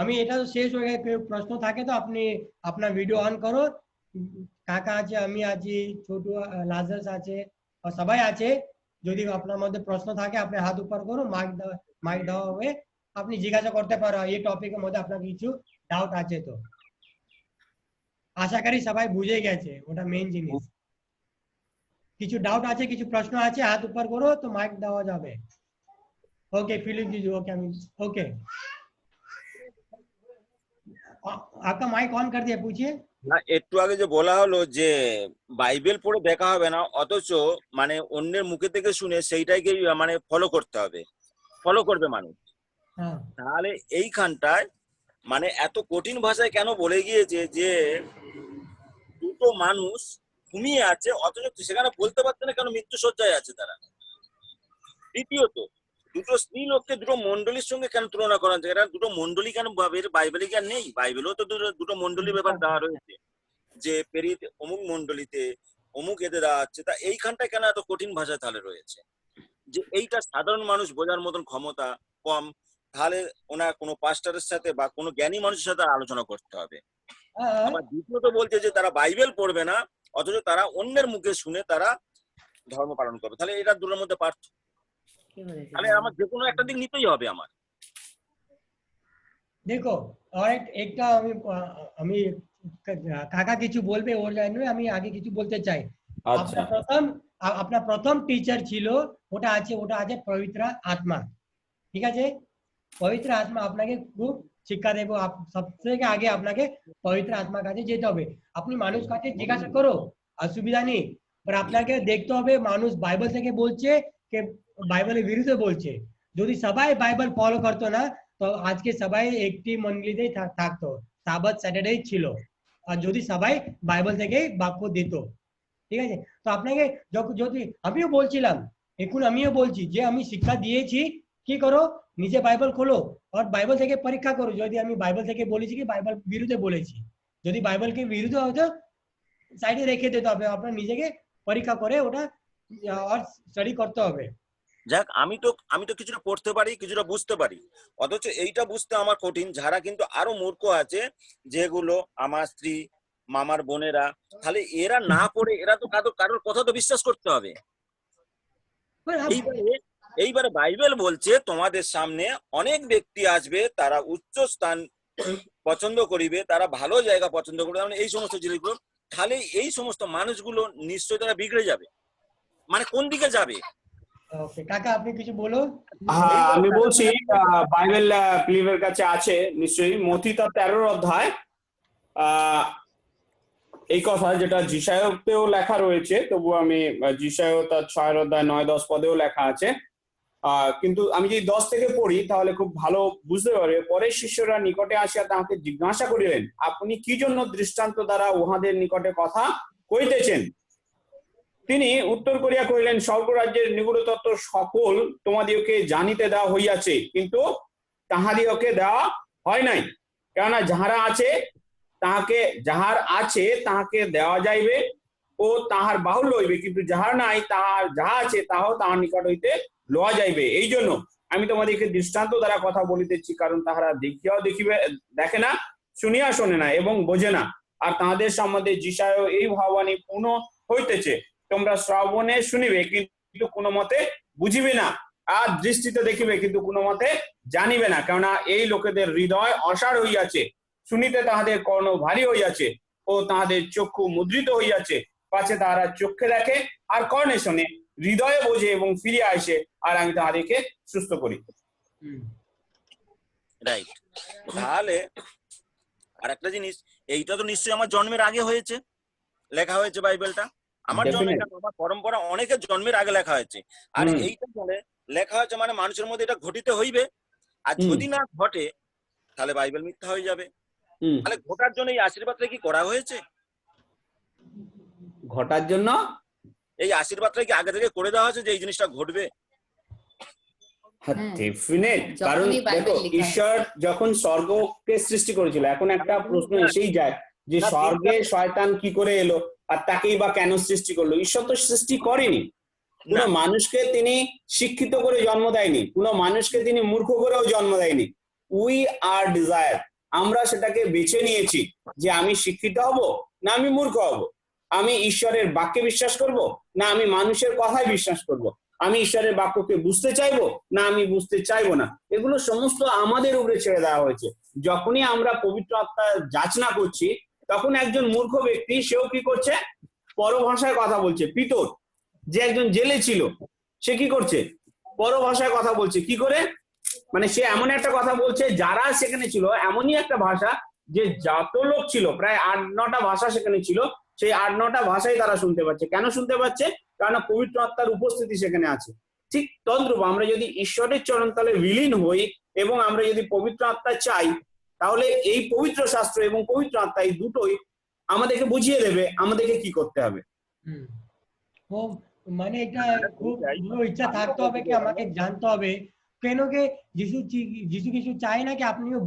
আমি এটা তো শেষ হয়ে গেছে, প্রশ্ন থাকে তো আপনি আপনার ভিডিও অন করো, কাকা আছে, আমি আছি, ছোট লাজারস আছে, আর সবাই আছে। যদি আপনার মধ্যে প্রশ্ন থাকে আপনি হাত উপর করো, মাইক দেওয়া হবে, আপনি জিজ্ঞাসা করতে পারো এই টপিকের মধ্যে আপনার কিছু ডাউট আছে তো। আশা করি সবাই বুঝে গেছে, ওটা মেইন জিনিস। কিছু ডাউট আছে, কিছু প্রশ্ন আছে, হাত উপর করো তো মাইক দেওয়া যাবে। ओके फिलिप जीजू, ओके ओके, आपका माइक ऑन कर दिया, पूछिए। না, একটু আগে যে বলা হলো যে বাইবেল পড়ে দেখা হবে না, অথচ মানে অন্যের মুখে থেকে শুনে সেইটাকে মানে ফলো করতে হবে, ফলো করবে মানুষ। তাহলে এইখানটায় মানে এত কঠিন ভাষায় কেন বলে গিয়েছে যে দুটো মানুষ ঘুমিয়ে আছে, অথচ সেখানে বলতে পারছে না কেন মৃত্যু শয্যায় আছে তারা। দ্বিতীয়ত, দুটো স্ত্রী লোককে দুটো মন্ডলীর সঙ্গে কেন তুলনা করা হচ্ছে? এটা দুটো মন্ডলী কেন বাইবেলে কি আর নেই? বাইবেলেও তো দুটো মন্ডলীর ব্যাপার দেওয়া রয়েছে, যে পেরিত অমুক মন্ডলীতে অমুক এতে দেওয়া হচ্ছে। তা এইখানটায় কেন এত কঠিন ভাষায় তাহলে রয়েছে? যে এইটা সাধারণ মানুষ বোঝার মতন ক্ষমতা কম, তাহলে ওনার কোনো পাস্টারের সাথে বা কোনো জ্ঞানী মানুষের সাথে আলোচনা করতে হবে। আবার দ্বিতীয়ত বলছে যে তারা বাইবেল পড়বে না, অথচ তারা অন্যের মুখে শুনে তারা ধর্ম পালন করবে। তাহলে এটা দুটোর মধ্যে পার্থক্য। তাহলে আমার যে কোনো একটা দিক নিতেই হবে আমার। দেখো, আর একটা আমি কাকা কিছু বলবে ওর জন্য আমি আগে কিছু বলতে চাই। আপনার প্রথম টিচার ছিল, ওটা আছে পবিত্র আত্মা, ঠিক আছে? পবিত্র আত্মা আপনাকে খুব শিক্ষা দেবো। সবথেকে আগে আপনাকে পবিত্র আত্মার কাছে যেতে হবে। আপনি মানুষ কাছে জিজ্ঞাসা করো, অসুবিধা নেই, पर আপনাকে দেখতে হবে মানুষ বাইবেল থেকে বলছে কে বাইবেলের বিরুদ্ধে বলছে। যদি সবাই বাইবেল ফলো করতো না তো আজকে সবাই একটি মন্ডলীতেই থাকতো, সাবত স্যাটারডে ছিল। আর যদি সবাই বাইবেল থেকেই বাক্য দিত, ঠিক আছে? তো আপনাকে যদি আমিও বলছিলাম, এখন আমিও বলছি যে আমি শিক্ষা দিয়েছি, কি করো নিজে বাইবেল খোলো আর বাইবেল থেকে পরীক্ষা করো। যদি আমি বাইবেল থেকে বলেছি কি বাইবেল বিরুদ্ধে বলেছি, যদি বাইবেলকে বিরুদ্ধে হতো সাইডে রেখে দিতে হবে, আপনার নিজেকে পরীক্ষা করে ওটা আর স্টাডি করতে হবে। যাক, আমি তো কিছুটা পড়তে পারি, কিছুটা বুঝতে পারি, অথচ এইটা বুঝতে আমার কঠিন। যারা কিন্তু আরো মূর্খ আছে, যেগুলো আমার স্ত্রী, মামার বোনেরা, তাহলে এরা না পড়ে এরা তো কারোর কথা তো বিশ্বাস করতে হবে। এইবারে বাইবেল বলছে তোমাদের সামনে অনেক ব্যক্তি আসবে, তারা উচ্চ স্থান পছন্দ করিবে, তারা ভালো জায়গা পছন্দ করবে, মানে এই সমস্ত জিনিসগুলো। তাহলে এই সমস্ত মানুষগুলো নিশ্চয়ই তারা বিগড়ে যাবে। মানে কোন দিকে যাবে? ওকে কাকা, আপনি কিছু বলুন। হ্যাঁ, আমি বলছি বাইবেল ফিলিপের কাছে আছে নিশ্চয়ই, মথি তার 13 অধ্যায় এই কথা যেটা যিশায়াতেও লেখা রয়েছে, তবু আমি যিশায়া তার 6 অধ্যায় 9-10 পদেও লেখা আছে। কিন্তু আমি যদি 10 থেকে পড়ি তাহলে খুব ভালো বুঝতে পারবে। পরে শিষ্যরা নিকটে আসিয়া তাহাকে জিজ্ঞাসা করিলেন, আপনি কি জন্য দৃষ্টান্ত দ্বারা উহাদের নিকটে কথা কইতেছেন? তিনি উত্তর করিয়া কহিলেন, স্বর্গরাজ্যের নিগূঢ় তত্ত্ব সকল তোমাদিওকে জানিতে দেওয়া হইয়াছে, কিন্তু তাহাদিওকে দেওয়া হয় নাই। কেননা যাহার আছে তাহাকে দেওয়া যাইবে ও তাহার বাহুল্য হইবে, কিন্তু যাহার নাই তাহার যাহা আছে তাহাও তাহার নিকট হইতে লওয়া যাইবে। এই জন্য আমি তোমাদেরকে দৃষ্টান্ত দ্বারা কথা বলিতেছি, কারণ তাহারা দেখিয়াও দেখে না, শুনিয়া শোনে না এবং বোঝে না। আর তাহাদের সম্বন্ধে যিশায় এই ভাবানী পূর্ণ হইতেছে, তোমরা শ্রবণে শুনিবে কিন্তু কোনো মতে বুঝিবে না, আর দৃষ্টিতে দেখিবে কিন্তু কোনো মতে জানিবে না, কেননা এই লোকেদের হৃদয় অসাড় হইয়াছে, শুনিতে তাহাদের কর্ণ ভারী হইয়াছে ও তাহাদের চক্ষু মুদ্রিত হইয়াছে, পাছে তাহারা চক্ষে দেখে আর কর্ণে শোনে, হৃদয়ে বোঝে এবং ফিরিয়া আসে, আর আমি তাহাদেরকে সুস্থ করি। রাইট। তাহলে আর একটা জিনিস, এইটা তো নিশ্চয়ই আমার জন্মের আগে হয়েছে, লেখা হয়েছে বাইবেলটা। আমার জন্মের আমার পরম্পরা অনেকের জন্মের আগে লেখা হয়েছে, আর এইটা বলে লেখা হয়েছে মানে মানুষের মধ্যে এটা ঘটিতে হইবে, আর যদি না ঘটে তাহলে বাইবেল মিথ্যা হয়ে যাবে। তাহলে ঘটার জন্য এই আশীর্বাদটা কি করা হয়েছে? ঘটার জন্য এই আশীর্বাদটা কি আগে থেকে করে দেওয়া হয়েছে যে এই জিনিসটা ঘটবে? ডেফিনেট, কারণ দেখো ঈশ্বর যখন স্বর্গকে সৃষ্টি করেছিল, এখন একটা প্রশ্ন এসেই যায় যে স্বর্গে শয়তান কি করে এলো আর তাকেই বা কেন সৃষ্টি করলো? ঈশ্বর তো সৃষ্টি করেনি, কোন মানুষকে তিনি শিক্ষিত করে জন্ম দেয়নি, কোন মানুষকে তিনি মূর্খ করেও জন্ম দেয়নি। উই আর ডিজায়ার, আমরা সেটাকে বেছে নিয়েছি যে আমি শিক্ষিত হব না আমি মূর্খ হব, আমি ঈশ্বরের বাক্যে বিশ্বাস করব না আমি মানুষের কথায় বিশ্বাস করব, আমি ঈশ্বরের বাক্যকে বুঝতে চাইবো না আমি বুঝতে চাইবো না। এগুলো সমস্ত আমাদের উপরে ছেড়ে দেওয়া হয়েছে। যখনই আমরা পবিত্র আত্মা যাচনা করছি, তখন একজন মূর্খ ব্যক্তি সেও কি করছে? পরভাষায় কথা বলছে। পিতর যে একজন জেলে ছিল, সে কি করছে? পরভাষায় কথা বলছে। কি করে? মানে সে এমন একটা কথা বলছে, যারা সেখানে ছিল এমনই একটা ভাষা যে যত লোক ছিল, প্রায় 8-9টা ভাষা সেখানে ছিল, সেই 8-9টা ভাষাই তারা শুনতে পাচ্ছে। কেন শুনতে পাচ্ছে? কারণ পবিত্র আত্মার উপস্থিতি সেখানে আছে। ঠিক তদ্রূপ আমরা যদি ঈশ্বরের চরণতলে বিলীন হই এবং আমরা যদি পবিত্র আত্মা চাই, তাহলে এই পবিত্র শাস্ত্র এবং পবিত্র আত্মা এই দুটোই আমাদেরকে বুঝিয়ে দেবে আমাদেরকে কি করতে হবে। মানে এটা খুব ইচ্ছা থাকতে হবে কি আমাকে জানতে হবে, কেন কি যিশু কিছু চাই না কি আপনিও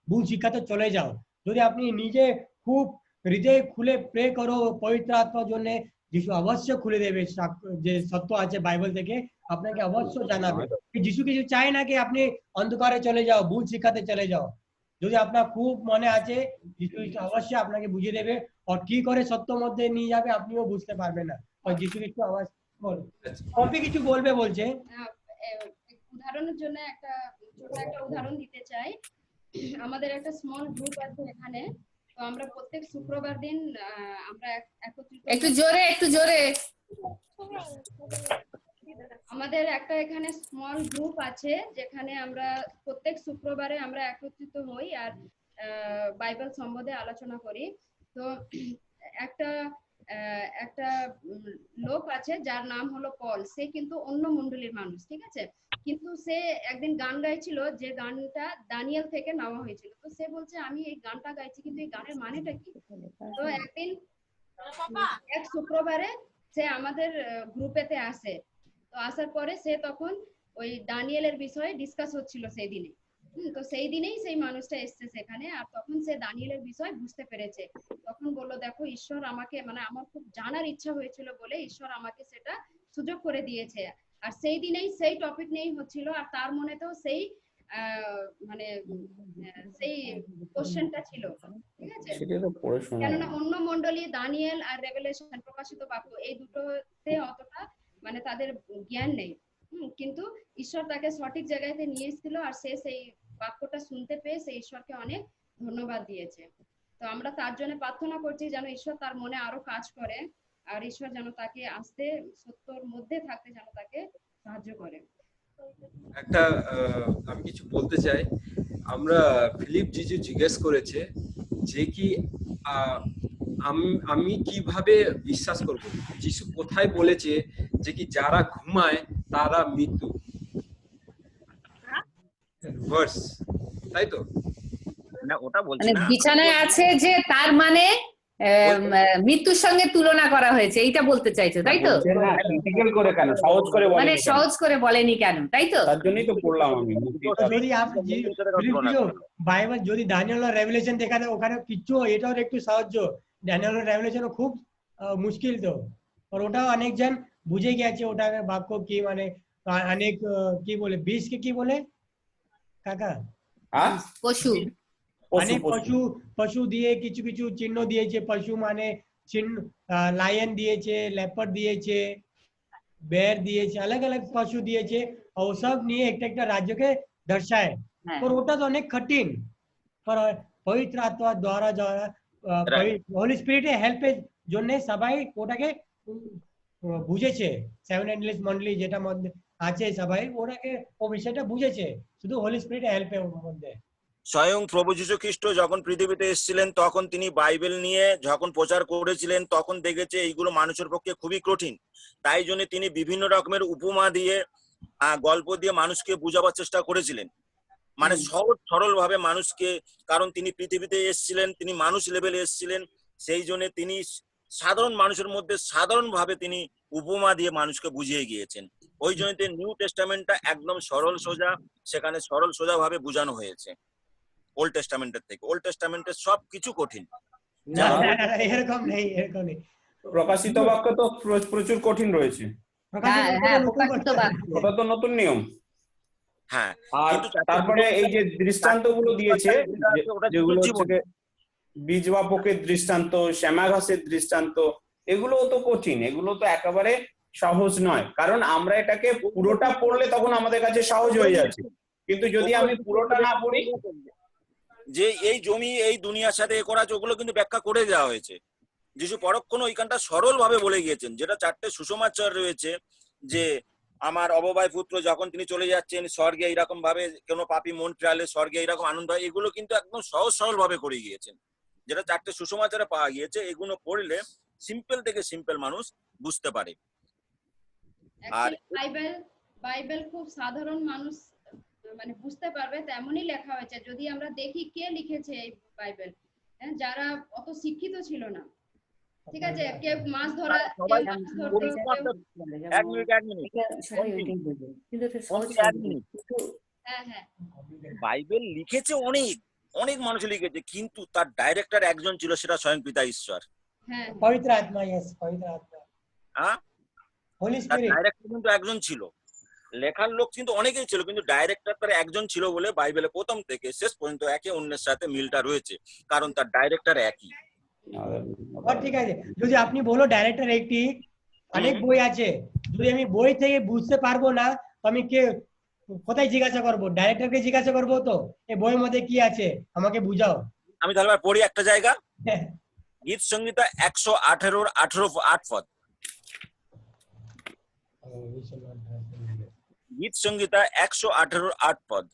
ভুল শিক্ষাতে চলে যাও। যদি আপনি নিজে খুব হৃদয় খুলে প্রে করো পবিত্র আত্মার জন্য, যিশু অবশ্যই খুলে দেবে যে সত্য আছে বাইবেল থেকে, আপনাকে অবশ্যই জানাবে। যিশু কিছু চাই না কি আপনি অন্ধকারে চলে যাও, ভুল শিক্ষাতে চলে যাও। যদি আপনার খুব মনে আছে, যিশু অবশ্যই আপনাকে বুঝিয়ে দেবে, আর কি করে সত্য মধ্যে নিয়ে যাবে আপনিও বুঝতে পারবেন না। আর যিশু কিছু আওয়াজ কপি কিছু বলবে বলছে। উদাহরণের জন্য একটা ছোট একটা উদাহরণ দিতে চাই। আমাদের একটা স্মল গ্রুপ আছে এখানে, তো আমরা প্রত্যেক শুক্রবার দিন আমরা একত্রিত। একটু জোরে আমাদের একটা এখানে স্মল গ্রুপ আছে, যেখানে আমরা প্রত্যেক শুক্রবারে আমরা একত্রিত হই আর বাইবেল সম্বন্ধে আলোচনা করি। তো একটা লোক আছে যার নাম হলো পল, সে কিন্তু অন্য মণ্ডলীর মানুষ, ঠিক আছে, কিন্তু সে একদিন গান গাইছিল, যে গানটা দানিয়েল থেকে নেওয়া হয়েছিল। তো সে বলছে আমি এই গানটা গাইছি, কিন্তু এই গানের মানেটা কি? তো একদিন এক শুক্রবারে সে আমাদের গ্রুপেতে আসে। তো আসার পরে সে তখন ওই দানিয়েলের বিষয়ে ডিসকাস হচ্ছিল সেই দিনে। তো সেই দিনেই সেই মানুষটা এসছে সেখানে, আর তখন সে দানিয়েলের বিষয় বুঝতে পেরেছে। তখন বললো দেখো ঈশ্বর আমাকে, মানে আমার খুব জানার ইচ্ছা হয়েছিল বলে ঈশ্বর আমাকে সেটা সুযোগ করে দিয়েছে। আর সেই দিনেই সেই টপিক নিয়েই হচ্ছিল, আর তার মনেতেও সেই মানে সেই কোশ্চেনটা ছিল, ঠিক আছে। কেননা অন্য মণ্ডলী দানিয়েল আর রেভেলেশন প্রকাশিত বাক্য এই দুটোতে অতটা মানে তাদের জ্ঞান নেই, কিন্তু ঈশ্বর তাকে সঠিক জায়গাতে নিয়ে এসেছিল, আর সে সেই বাক্যটা শুনতে পেয়ে সেই ঈশ্বরকে অনেক ধন্যবাদ দিয়েছে। তো আমরা তার জন্য প্রার্থনা করছি যেন ঈশ্বর তার মনে আরো কাজ করে, আর ঈশ্বর যেন তাকে আসতে সত্যর মধ্যে থাকতে যেন তাকে সাহায্য করে। একটা আমি কিছু বলতে চাই। আমরা ফিলিপ জিজ্ঞেস করেছে যে কি আমি কিভাবে বিশ্বাস করব? যিশু কোথায় বলেছে যে কি যারা ঘুমায় তারা মৃত্যু? ভার্স, তাই তো? না, ওটা বলছি মানে না, বিছানায় আছে যে তার মানে মৃত্যুর সঙ্গে তুলনা করা হয়েছে, এইটা বলতে চাইছো তাই তো? ক্রিটিক্যাল করে কেন, সহজ করে বলেনি, মানে সহজ করে বলেনি কেন, তাই তো? তার জন্যই তো পড়লাম আমি। যদি বাইবেল যদি দানিয়েল আর রেভেলেশন দেখা যায় ওখানে কিছু, এটাও একটু সাহায্য। দানিয়েল আর রেভেলেশন খুব মুশকিল, তো আর ওটাও অনেকজন বুঝে গেছে ওটা বাক্য কি, মানে অনেক কি বলে বিষকে কি বলে কাকা, পশু মানে পশু দিয়ে কিছু কিছু চিহ্ন দিয়েছে, পশু মানে চিহ্ন, লায়ন দিয়েছে, লেপার্ড দিয়েছে, বেर দিয়েছে, अलग अलग পশু দিয়েছে, और सब নিয়ে একটা একটা রাজ্যকে দর্শায়। पर ওটা তো অনেক কঠিন, पर পবিত্র আত্মা দ্বারা যারা হোলি স্পিরিটের হেল্পের জন্য সবাই ওটাকে বুঝেছে। সেভেন এন্ডলেস মন্ডলী যেটা মধ্যে আছে সবাই ওটাকে ও বিষয়টা বুঝেছে, শুধু হোলি স্পিরিটের হেল্পের মধ্যে। স্বয়ং প্রভু যীশু খ্রিস্ট যখন পৃথিবীতে এসেছিলেন তখন তিনি বাইবেল নিয়ে যখন প্রচার করেছিলেন তখন দেখেছে এইগুলো মানুষের পক্ষে খুবই কঠিন, তাই জন্য তিনি বিভিন্ন রকমের উপমা দিয়ে গল্প দিয়ে মানুষকে বোঝাবার চেষ্টা করেছিলেন, মানে সহজ সরল ভাবে মানুষকে, কারণ তিনি পৃথিবীতে এসেছিলেন, তিনি মানুষ লেভেলে এসেছিলেন, সেই জন্য তিনি সাধারণ মানুষের মধ্যে সাধারণ ভাবে তিনি উপমা দিয়ে মানুষকে বুঝিয়ে গিয়েছেন। ওই জন্য নিউ টেস্টামেন্টটা একদম সরল সোজা, সেখানে সরল সোজা ভাবে বোঝানো হয়েছে ওল্ড টেস্টামেন্টের থেকে। ওল্ড টেস্টামেন্টের সবকিছু কঠিন। এরকম নেই, এরকম নেই। প্রকাশিত বাক্য তো প্রচুর কঠিন রয়েছে, ওটা তো নতুন নিয়ম। হ্যাঁ, আর তারপরে এই যে দৃষ্টান্তগুলো দিয়েছে, যেগুলো হচ্ছে বীজ বাপকের দৃষ্টান্ত, শ্যামা ঘাসের দৃষ্টান্ত, এগুলো তো কঠিন, এগুলো তো একেবারে সহজ নয়, কারণ আমরা এটাকে পুরোটা পড়লে তখন আমাদের কাছে সহজ হয়ে যাচ্ছে, কিন্তু যদি আমি পুরোটা না পড়ি, যে এই জমি এই দুনিয়ার সাথে এ করা আছে ওগুলো কিন্তু ব্যাখ্যা করে দেওয়া হয়েছে। যিশু পরক্ষণ ওইখানটা সরল ভাবে বলে গিয়েছেন, যেটা 4টে সুসমাচার রয়েছে, যে আমার অববায় পুত্র যখন তিনি চলে যাচ্ছেন স্বর্গে এইরকম ভাবে, কোনো পাপী মন ফিরালে স্বর্গে এইরকম আনন্দ হয়, এগুলো কিন্তু একদম সহজ সরল ভাবে করে গিয়েছেন, যেটা 4টে সুসমাচারে পাওয়া গিয়েছে। এগুলো পড়লে সিম্পল থেকে সিম্পল মানুষ বুঝতে পারে। আর বাইবেল খুব সাধারণ মানুষ মানে বুঝতে পারবে তেমনই লেখা হয়েছে। যদি আমরা দেখি কে লিখেছে এই বাইবেল, যারা অত শিক্ষিত ছিল না, ঠিক আছে, কে মাছ ধরা, বাইবেল লিখেছে অনেক অনেক মানুষ লিখেছে, কিন্তু তার ডাইরেক্টর একজন ছিল, সেটা স্বয়ং পিতা ঈশ্বর, পবিত্র আত্মা। यस, পবিত্র আত্মা, হ্যাঁ, হোলি স্পিরিট। ডাইরেক্টর কিন্তু একজন ছিল, লেখার লোক কিন্তু অনেকেই ছিল, কিন্তু ডাইরেক্টর তার একজন ছিল বলে বাইবেলে প্রথম থেকে শেষ পর্যন্ত একে অন্যের সাথে মিলটা রয়েছে, কারণ তার ডাইরেক্টর একই। ঠিক আছে, যদি আপনি বলো ডাইরেক্টর একটি, অনেক বই আছে, যদি আমি বই থেকে বুঝতে পারবো না, আমি কে কোথায় জিজ্ঞাসা করবো? ডাইরেক্টরকে জিজ্ঞাসা করবো তো এই বইয়ের মধ্যে কি আছে আমাকে বুঝাও। আমি তাহলে পড়ি একটা জায়গা, গীত সংহিতা 118:8 পদ। গীত সংহিতা 118:8 পদ।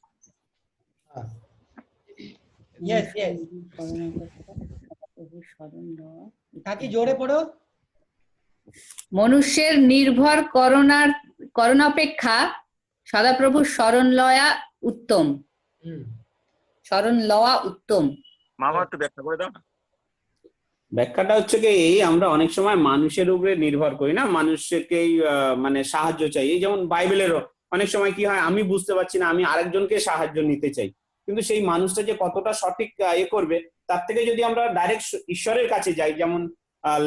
यस यस, কাকি জোরে পড়ো। মনুষ্যের নির্ভর করণাপেক্ষা সদাপ্রভুর শরণ লওয়া উত্তম। শরণ লওয়া উত্তম। মামা একটু ব্যাখ্যা করে দাও না। ব্যাখ্যাটা হচ্ছে কি, আমরা অনেক সময় মানুষের উপরে নির্ভর করি না, মানুষকেই মানে সাহায্য চাই। এই যেমন বাইবেলেরও অনেক সময় কি হয়, আমি বুঝতে পারছি না, আমি আরেকজনকে সাহায্য নিতে চাই, কিন্তু সেই মানুষটা যে কতটা সঠিক করবে, তার থেকে যদি আমরা ডাইরেক্ট ঈশ্বরের কাছে যাই, যেমন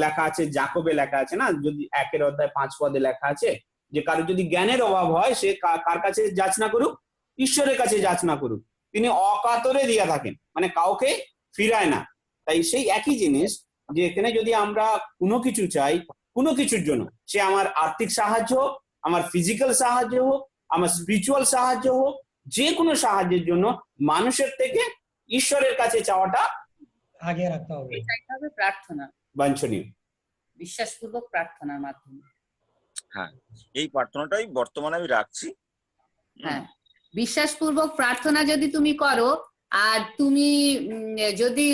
লেখা আছে, জাকবে লেখা আছে না, যদি 1 অধ্যায় 5 পদে লেখা আছে যে কারো যদি জ্ঞানের অভাব হয়, সে কার কাছে যাচনা করুক? ঈশ্বরের কাছে যাচনা করুক, তিনি অকাতরে দিয়া থাকেন, মানে কাউকে ফিরায় না। তাই সেই একই জিনিস, যে এখানে যদি আমরা কোনো কিছু চাই, কোনো কিছুর জন্য, সে আমার আর্থিক সাহায্য হোক, আমার ফিজিক্যাল সাহায্য হোক, আমার স্পিরিচুয়াল সাহায্য হোক, যে কোনো সাহায্যের জন্য মানুষের থেকে ঈশ্বরের কাছে চাওয়াটা আগে রাখতে হবে। প্রার্থনা বাঞ্ছনীয়, বিশ্বাসপূর্বক প্রার্থনার মাধ্যমে। হ্যাঁ, এই প্রার্থনাটাই বর্তমানে আমি রাখছি। হ্যাঁ, বিশ্বাসপূর্বক প্রার্থনা যদি তুমি করো, আর তুমি যদি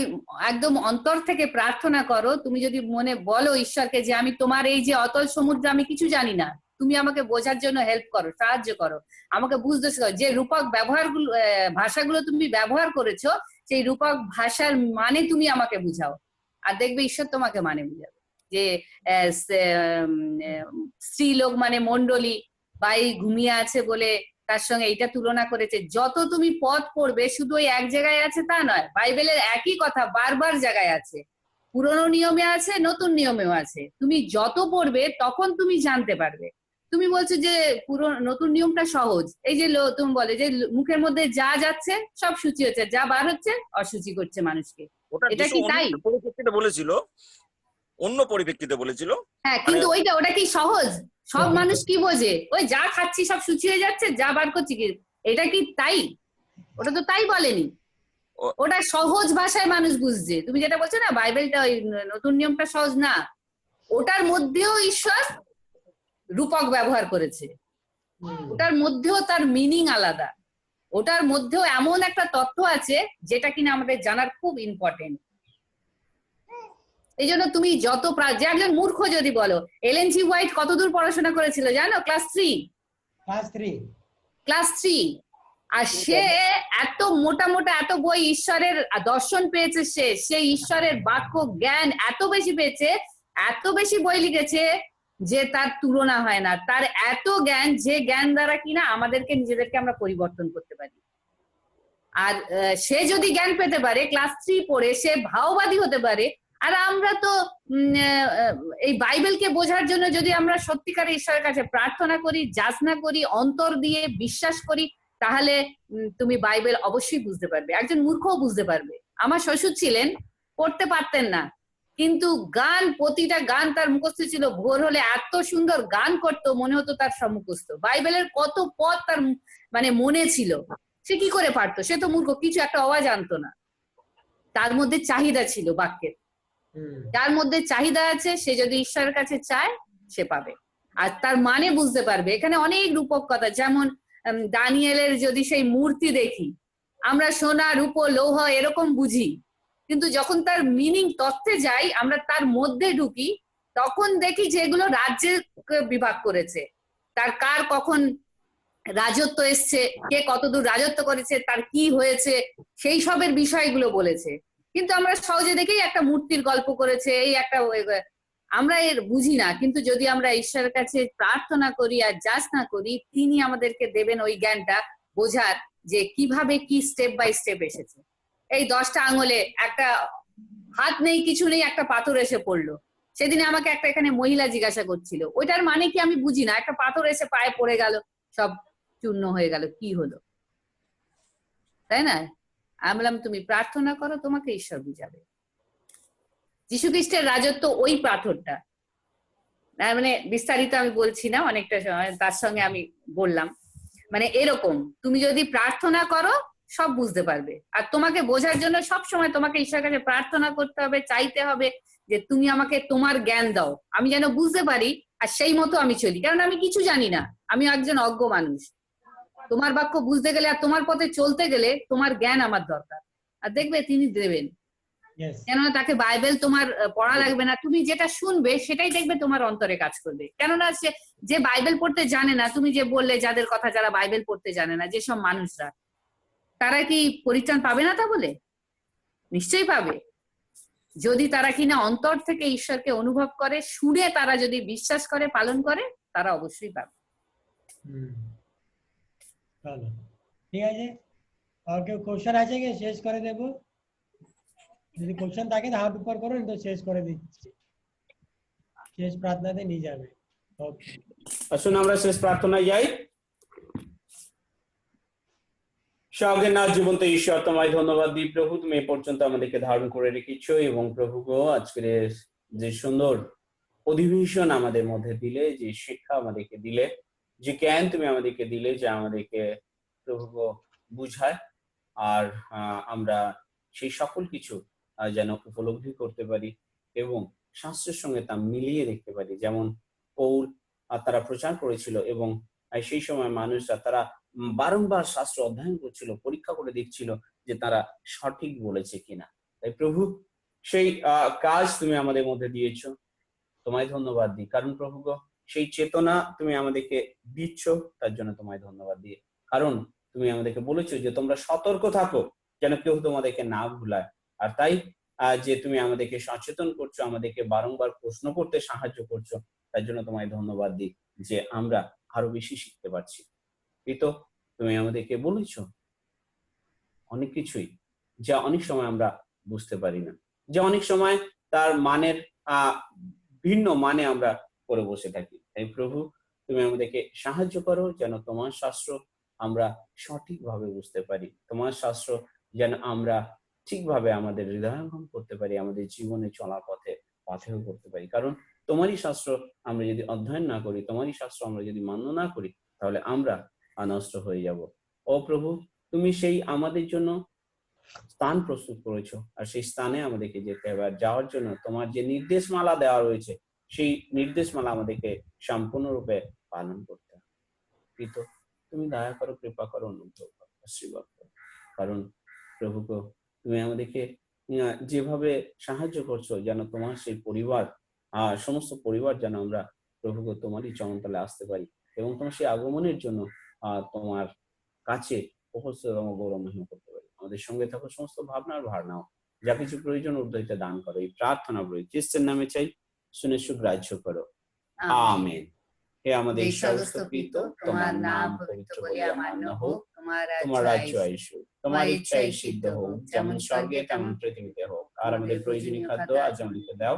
একদম অন্তর থেকে প্রার্থনা করো, তুমি যদি মনে বলো ঈশ্বরকে যে আমি তোমার এই যে অতল সমুদ্র, আমি কিছু জানি না, তুমি আমাকে বোঝার জন্য হেল্প করো, সাহায্য করো, আমাকে বুঝতে শেখাও, যে রূপক ব্যবহারগুলো ভাষাগুলো তুমি ব্যবহার করেছো, সেই রূপক ভাষার মানে তুমি আমাকে বুঝাও, আর দেখবে ঈশ্বর তোমাকে মানে বুঝাবে। যে স্ত্রী লোক মানে মন্ডলী, বাই ঘুমিয়ে আছে বলে তার সঙ্গে এইটা তুলনা করেছে। যত তুমি পদ পড়বে, শুধু ওই এক জায়গায় আছে তা নয়, বাইবেলের একই কথা বারবার জায়গায় আছে, পুরনো নিয়মে আছে, নতুন নিয়মেও আছে। তুমি যত পড়বে তখন তুমি জানতে পারবে। তুমি বলছো যে পুরো নতুন নিয়মটা সহজ, এই যে তুমি বলে যে মুখের মধ্যে যা যাচ্ছে সব সূচি হচ্ছে, যা বার হচ্ছে অসুচি করছে মানুষকে, এটা কি তাই? পরিপ্রেক্ষিতে বলেছিল, অন্য পরিপ্রেক্ষিতে বলেছিল। হ্যাঁ, কিন্তু ওটা কি সহজ? সব মানুষ কি বোঝে? ওই যা খাচ্ছি সব সূচি হয়ে যাচ্ছে, যা বার করছি কি, এটা কি তাই? ওটা তো তাই বলেনি, ওটা সহজ ভাষায় মানুষ বুঝছে। তুমি যেটা বলছো না বাইবেলটা ওই নতুন নিয়মটা সহজ না, ওটার মধ্যেও ঈশ্বর রূপক ব্যবহার করেছে, ওটার মধ্যেও তার মিনিং আলাদা, ওটার মধ্যেও এমন একটা তথ্য আছে যেটা কিনা আমাদের জানার খুব ইম্পর্টেন্ট। এই জন্য তুমি যত যে একজন মূর্খ যদি বলো, এলেন জি হোয়াইট কতদূর পড়াশোনা করেছিল জানো? ক্লাস 3। আর সে এত মোটা মোটা এত বই ঈশ্বরের দর্শন পেয়েছে, সে ঈশ্বরের বাক্য জ্ঞান এত বেশি পেয়েছে, এত বেশি বই লিখেছে যে তার তুলনা হয় না। তার এত জ্ঞান, যে জ্ঞান দ্বারা কিনা আমাদেরকে নিজেদেরকে আমরা পরিবর্তন করতে পারি। আর সে যদি জ্ঞান পেতে পারে, ক্লাস 3 পড়ে সে ভাওবাদী হতে পারে, আর আমরা তো এই বাইবেলকে বোঝার জন্য যদি আমরা সত্যিকার ঈশ্বরের কাছে প্রার্থনা করি, যাচনা করি, অন্তর দিয়ে বিশ্বাস করি, তাহলে তুমি বাইবেল অবশ্যই বুঝতে পারবে। একজন মূর্খও বুঝতে পারবে। আমার শ্বশুর ছিলেন, পড়তে পারতেন না, কিন্তু গান, প্রতিটা গান তার মুখস্থ ছিল। ভোর হলে এত সুন্দর গান করতো, মনে হতো তার সব মুখস্থ। বাইবেলের কত পদ তার মানে মনে ছিল, সে কি করে পারতো? সে তো মূর্খ, কিছু একটা আওয়াজ আনতো না। তার মধ্যে চাহিদা ছিল বাক্যের, যার মধ্যে চাহিদা আছে সে যদি ঈশ্বরের কাছে চায় সে পাবে, আর তার মানে বুঝতে পারবে। এখানে অনেক রূপক কথা, যেমন দানিয়েলের যদি সেই মূর্তি দেখি, আমরা সোনা রূপ লৌহ এরকম বুঝি, কিন্তু যখন তার মিনিং তত্ত্বে যাই, আমরা তার মধ্যে ঢুকি, তখন দেখি যে এগুলো রাজ্যের বিভাগ করেছে, তার কার কখন রাজত্ব এসছে, কে কতদূর রাজত্ব করেছে, তার কি হয়েছে, সেই সবের বিষয়গুলো বলেছে। কিন্তু আমরা সহজে দেখেই একটা মূর্তির গল্প করেছে, এই একটা, আমরা এর বুঝি না। কিন্তু যদি আমরা ঈশ্বরের কাছে প্রার্থনা করি আর যাচনা করি, তিনি আমাদেরকে দেবেন ওই জ্ঞানটা বোঝার, যে কিভাবে কি স্টেপ বাই স্টেপ এসেছে। এই 10টা আঙুলে একটা হাত নেই, কিছু নেই, একটা পাথর এসে পড়লো। সেদিন আমাকে একটা এখানে মহিলা জিজ্ঞাসা করছিল, ওইটার মানে কি আমি বুঝি না, একটা পাথর এসে পায়ে পড়ে গেল, সব চূর্ণ হয়ে গেল, কি হলো, তাই না? আমি বললাম তুমি প্রার্থনা করো, তোমাকে ঈশ্বর বুঝাবে। যীশু খ্রিস্টের রাজত্ব ওই পাথরটা, মানে বিস্তারিত আমি বলছি না, অনেকটা তার সঙ্গে আমি বললাম, মানে এরকম তুমি যদি প্রার্থনা করো সব বুঝতে পারবে। আর তোমাকে বোঝার জন্য সব সময় তোমাকে ঈশ্বরের কাছে প্রার্থনা করতে হবে, চাইতে হবে যে তুমি আমাকে তোমার জ্ঞান দাও, আমি যেন বুঝতে পারি আর সেই মতো আমি চলি। কারণ আমি কিছু জানি না, আমি একজন অজ্ঞ মানুষ। তোমার বাক্য বুঝতে গেলে আর তোমার পথে চলতে গেলে তোমার জ্ঞান আমার দরকার, আর দেখবে তিনি দেবেন। কেননা তাকে বাইবেল তোমার পড়া লাগবে না, তুমি যেটা শুনবে সেটাই দেখবে তোমার অন্তরে কাজ করবে। কেননা যে বাইবেল পড়তে জানে না, তুমি যে বললে যাদের কথা, যারা বাইবেল পড়তে জানে না, যেসব মানুষরা, তারা কি পরিত্রাণ পাবে না? তা বলে নিশ্চয়ই পাবে, যদি তারা কিনা অন্তর থেকে ঈশ্বরকে অনুভব করে, শুনে তারা যদি বিশ্বাস করে, পালন করে, তারা অবশ্যই পাবে। চলো ঠিক আছে, আর কেউ কোশ্চেন আছে কি? শেষ করে দেব, যদি কোশ্চেন থাকে হাত উপর করুন, তো শেষ করে দিচ্ছি, শেষ প্রার্থনাতে নিয়ে যাবে। আসুন আমরা শেষ প্রার্থনায় যাই। স্বর্গের জীবন্ত ঈশ্বর, তোমায় ধন্যবাদ দিই প্রভু, তুমি এ পর্যন্ত আমাদেরকে ধারণ করে রেখেছো, এবং প্রভু গো আজকের যে সুন্দর অধিবেশন আমাদের মধ্যে দিলে, যে শিক্ষা আমাদেরকে দিলে, যে জ্ঞান তুমি আমাদেরকে দিলে, যা আমাদেরকে প্রভু গো বুঝায়, আর আমরা সেই সকল কিছু যেন উপলব্ধি করতে পারি এবং শাস্ত্রের সঙ্গে তা মিলিয়ে দেখতে পারি। যেমন পৌল তারা প্রচার করেছিল, এবং সেই সময় মানুষরা তারা বারংবার শাস্ত্র অধ্যয়ন করছিল, পরীক্ষা করে দেখছিল যে তারা সঠিক বলেছে কিনা। তাই প্রভু সেই কাজ তুমি আমাদের মধ্যে দিয়েছো, তোমায় ধন্যবাদ দিই। কারণ প্রভু গো সেই চেতনা তুমি আমাদেরকে দিচ্ছ, তার জন্য তোমায় ধন্যবাদ দিই। কারণ তুমি আমাদেরকে বলেছো যে তোমরা সতর্ক থাকো যেন কেউ তোমাদেরকে না ভুলায়। আর তাই যে তুমি আমাদেরকে সচেতন করছো, আমাদেরকে বারংবার প্রশ্ন করতে সাহায্য করছো, তার জন্য তোমায় ধন্যবাদ দিই যে আমরা আরো বেশি শিখতে পারছি। এই তো তুমি আমাদেরকে বলেছো অনেক কিছুই, যা অনেক সময় আমরা বুঝতে পারি না, যে অনেক সময় তার মানের ভিন্ন মানে আমরা করে বসে থাকি। তাই প্রভু তুমি আমাদেরকে সাহায্য করো যেন তোমার শাস্ত্র আমরা সঠিকভাবে বুঝতে পারি, তোমার শাস্ত্র যেন আমরা ঠিকভাবে আমাদের হৃদয়ঙ্গম করতে পারি, আমাদের জীবনে চলার পথে পাথেয় করতে পারি। কারণ তোমারই শাস্ত্র আমরা যদি অধ্যয়ন না করি, তোমারই শাস্ত্র আমরা যদি মান্য না করি, তাহলে আমরা নষ্ট হয়ে যাব। ও প্রভু, তুমি সেই আমাদের জন্য স্থান প্রস্তুত করেছো, আর সেই স্থানে আমাদেরকে যেতে হবে। আর যাওয়ার জন্য তোমার যে নির্দেশমালা দেওয়া রয়েছে, সেই নির্দেশমালা আমাদেরকে সম্পূর্ণরূপে পালন করতে হবে। কিন্তু তুমি দয়া করো, কৃপা করো, অনুগ্রহ করো, আশীর্বাদ করো। কারণ প্রভু গো, তুমি আমাদেরকে যেভাবে সাহায্য করছো, যেন তোমার সেই পরিবার, সমস্ত পরিবার যেন আমরা প্রভু গো তোমারই চরণতলে আসতে পারি এবং তোমার সেই আগমনের জন্য তোমার কাছে উপস্থিত এবং গৌরব মহিমা করতে পারি। আমাদের সঙ্গে থাকো, সমস্ত ভাবনার ভার নাও, যা কিছু প্রয়োজন উদ্ধরিতে দান করো। এই প্রার্থনা বলি খ্রিস্টের নামে চাই, শুনে সুগ্রাহ্য করো, আমেন। হে আমাদের সর্বস্ব পিত, তোমার নাম পবিত্র বলিয়া মান্য হোক, তোমার রাজ্য আইসুক, তোমার ইচ্ছাই সিদ্ধ হোক, যেমন স্বর্গে তেমন পৃথিবীতে হোক। আর আমাদের প্রয়োজনীয় খাদ্য আজ আমাদেরকে দাও,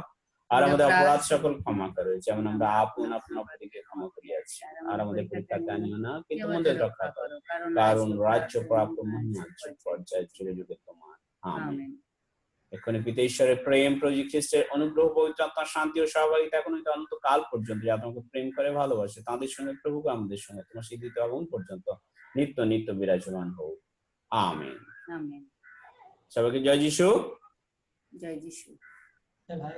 আর আমাদের অপরাধ সকল ক্ষমা করো, যেমন আমরা আপন আপন অপরাধীকে ক্ষমা করিয়াছি। আর আমাদের পরীক্ষাতে আনিও না, কিন্তু আমাদের রক্ষা করো, কারণ রাজ্য, প্রাপ্য, মহিমা পর্যায় যুগে যুগে তোমার, আমেন। এক্ষণে পিতা ঈশ্বরের প্রেম, প্রভু খ্রিস্টের অনুগ্রহ, পবিত্র আত্মার শান্তি ও সহভাগিতা এখন হইতে অনন্তকাল পর্যন্ত যারা তোমাকে প্রেম করে ভালোবাসে তাদের সঙ্গে প্রভু আমাদের সঙ্গে তোমার সেই দ্বিতীয় আগমন পর্যন্ত নিত্য নিত্য বিরাজমান হোক, আমেন। আমেন। সবাইকে জয় যিশু। জয় যিশু।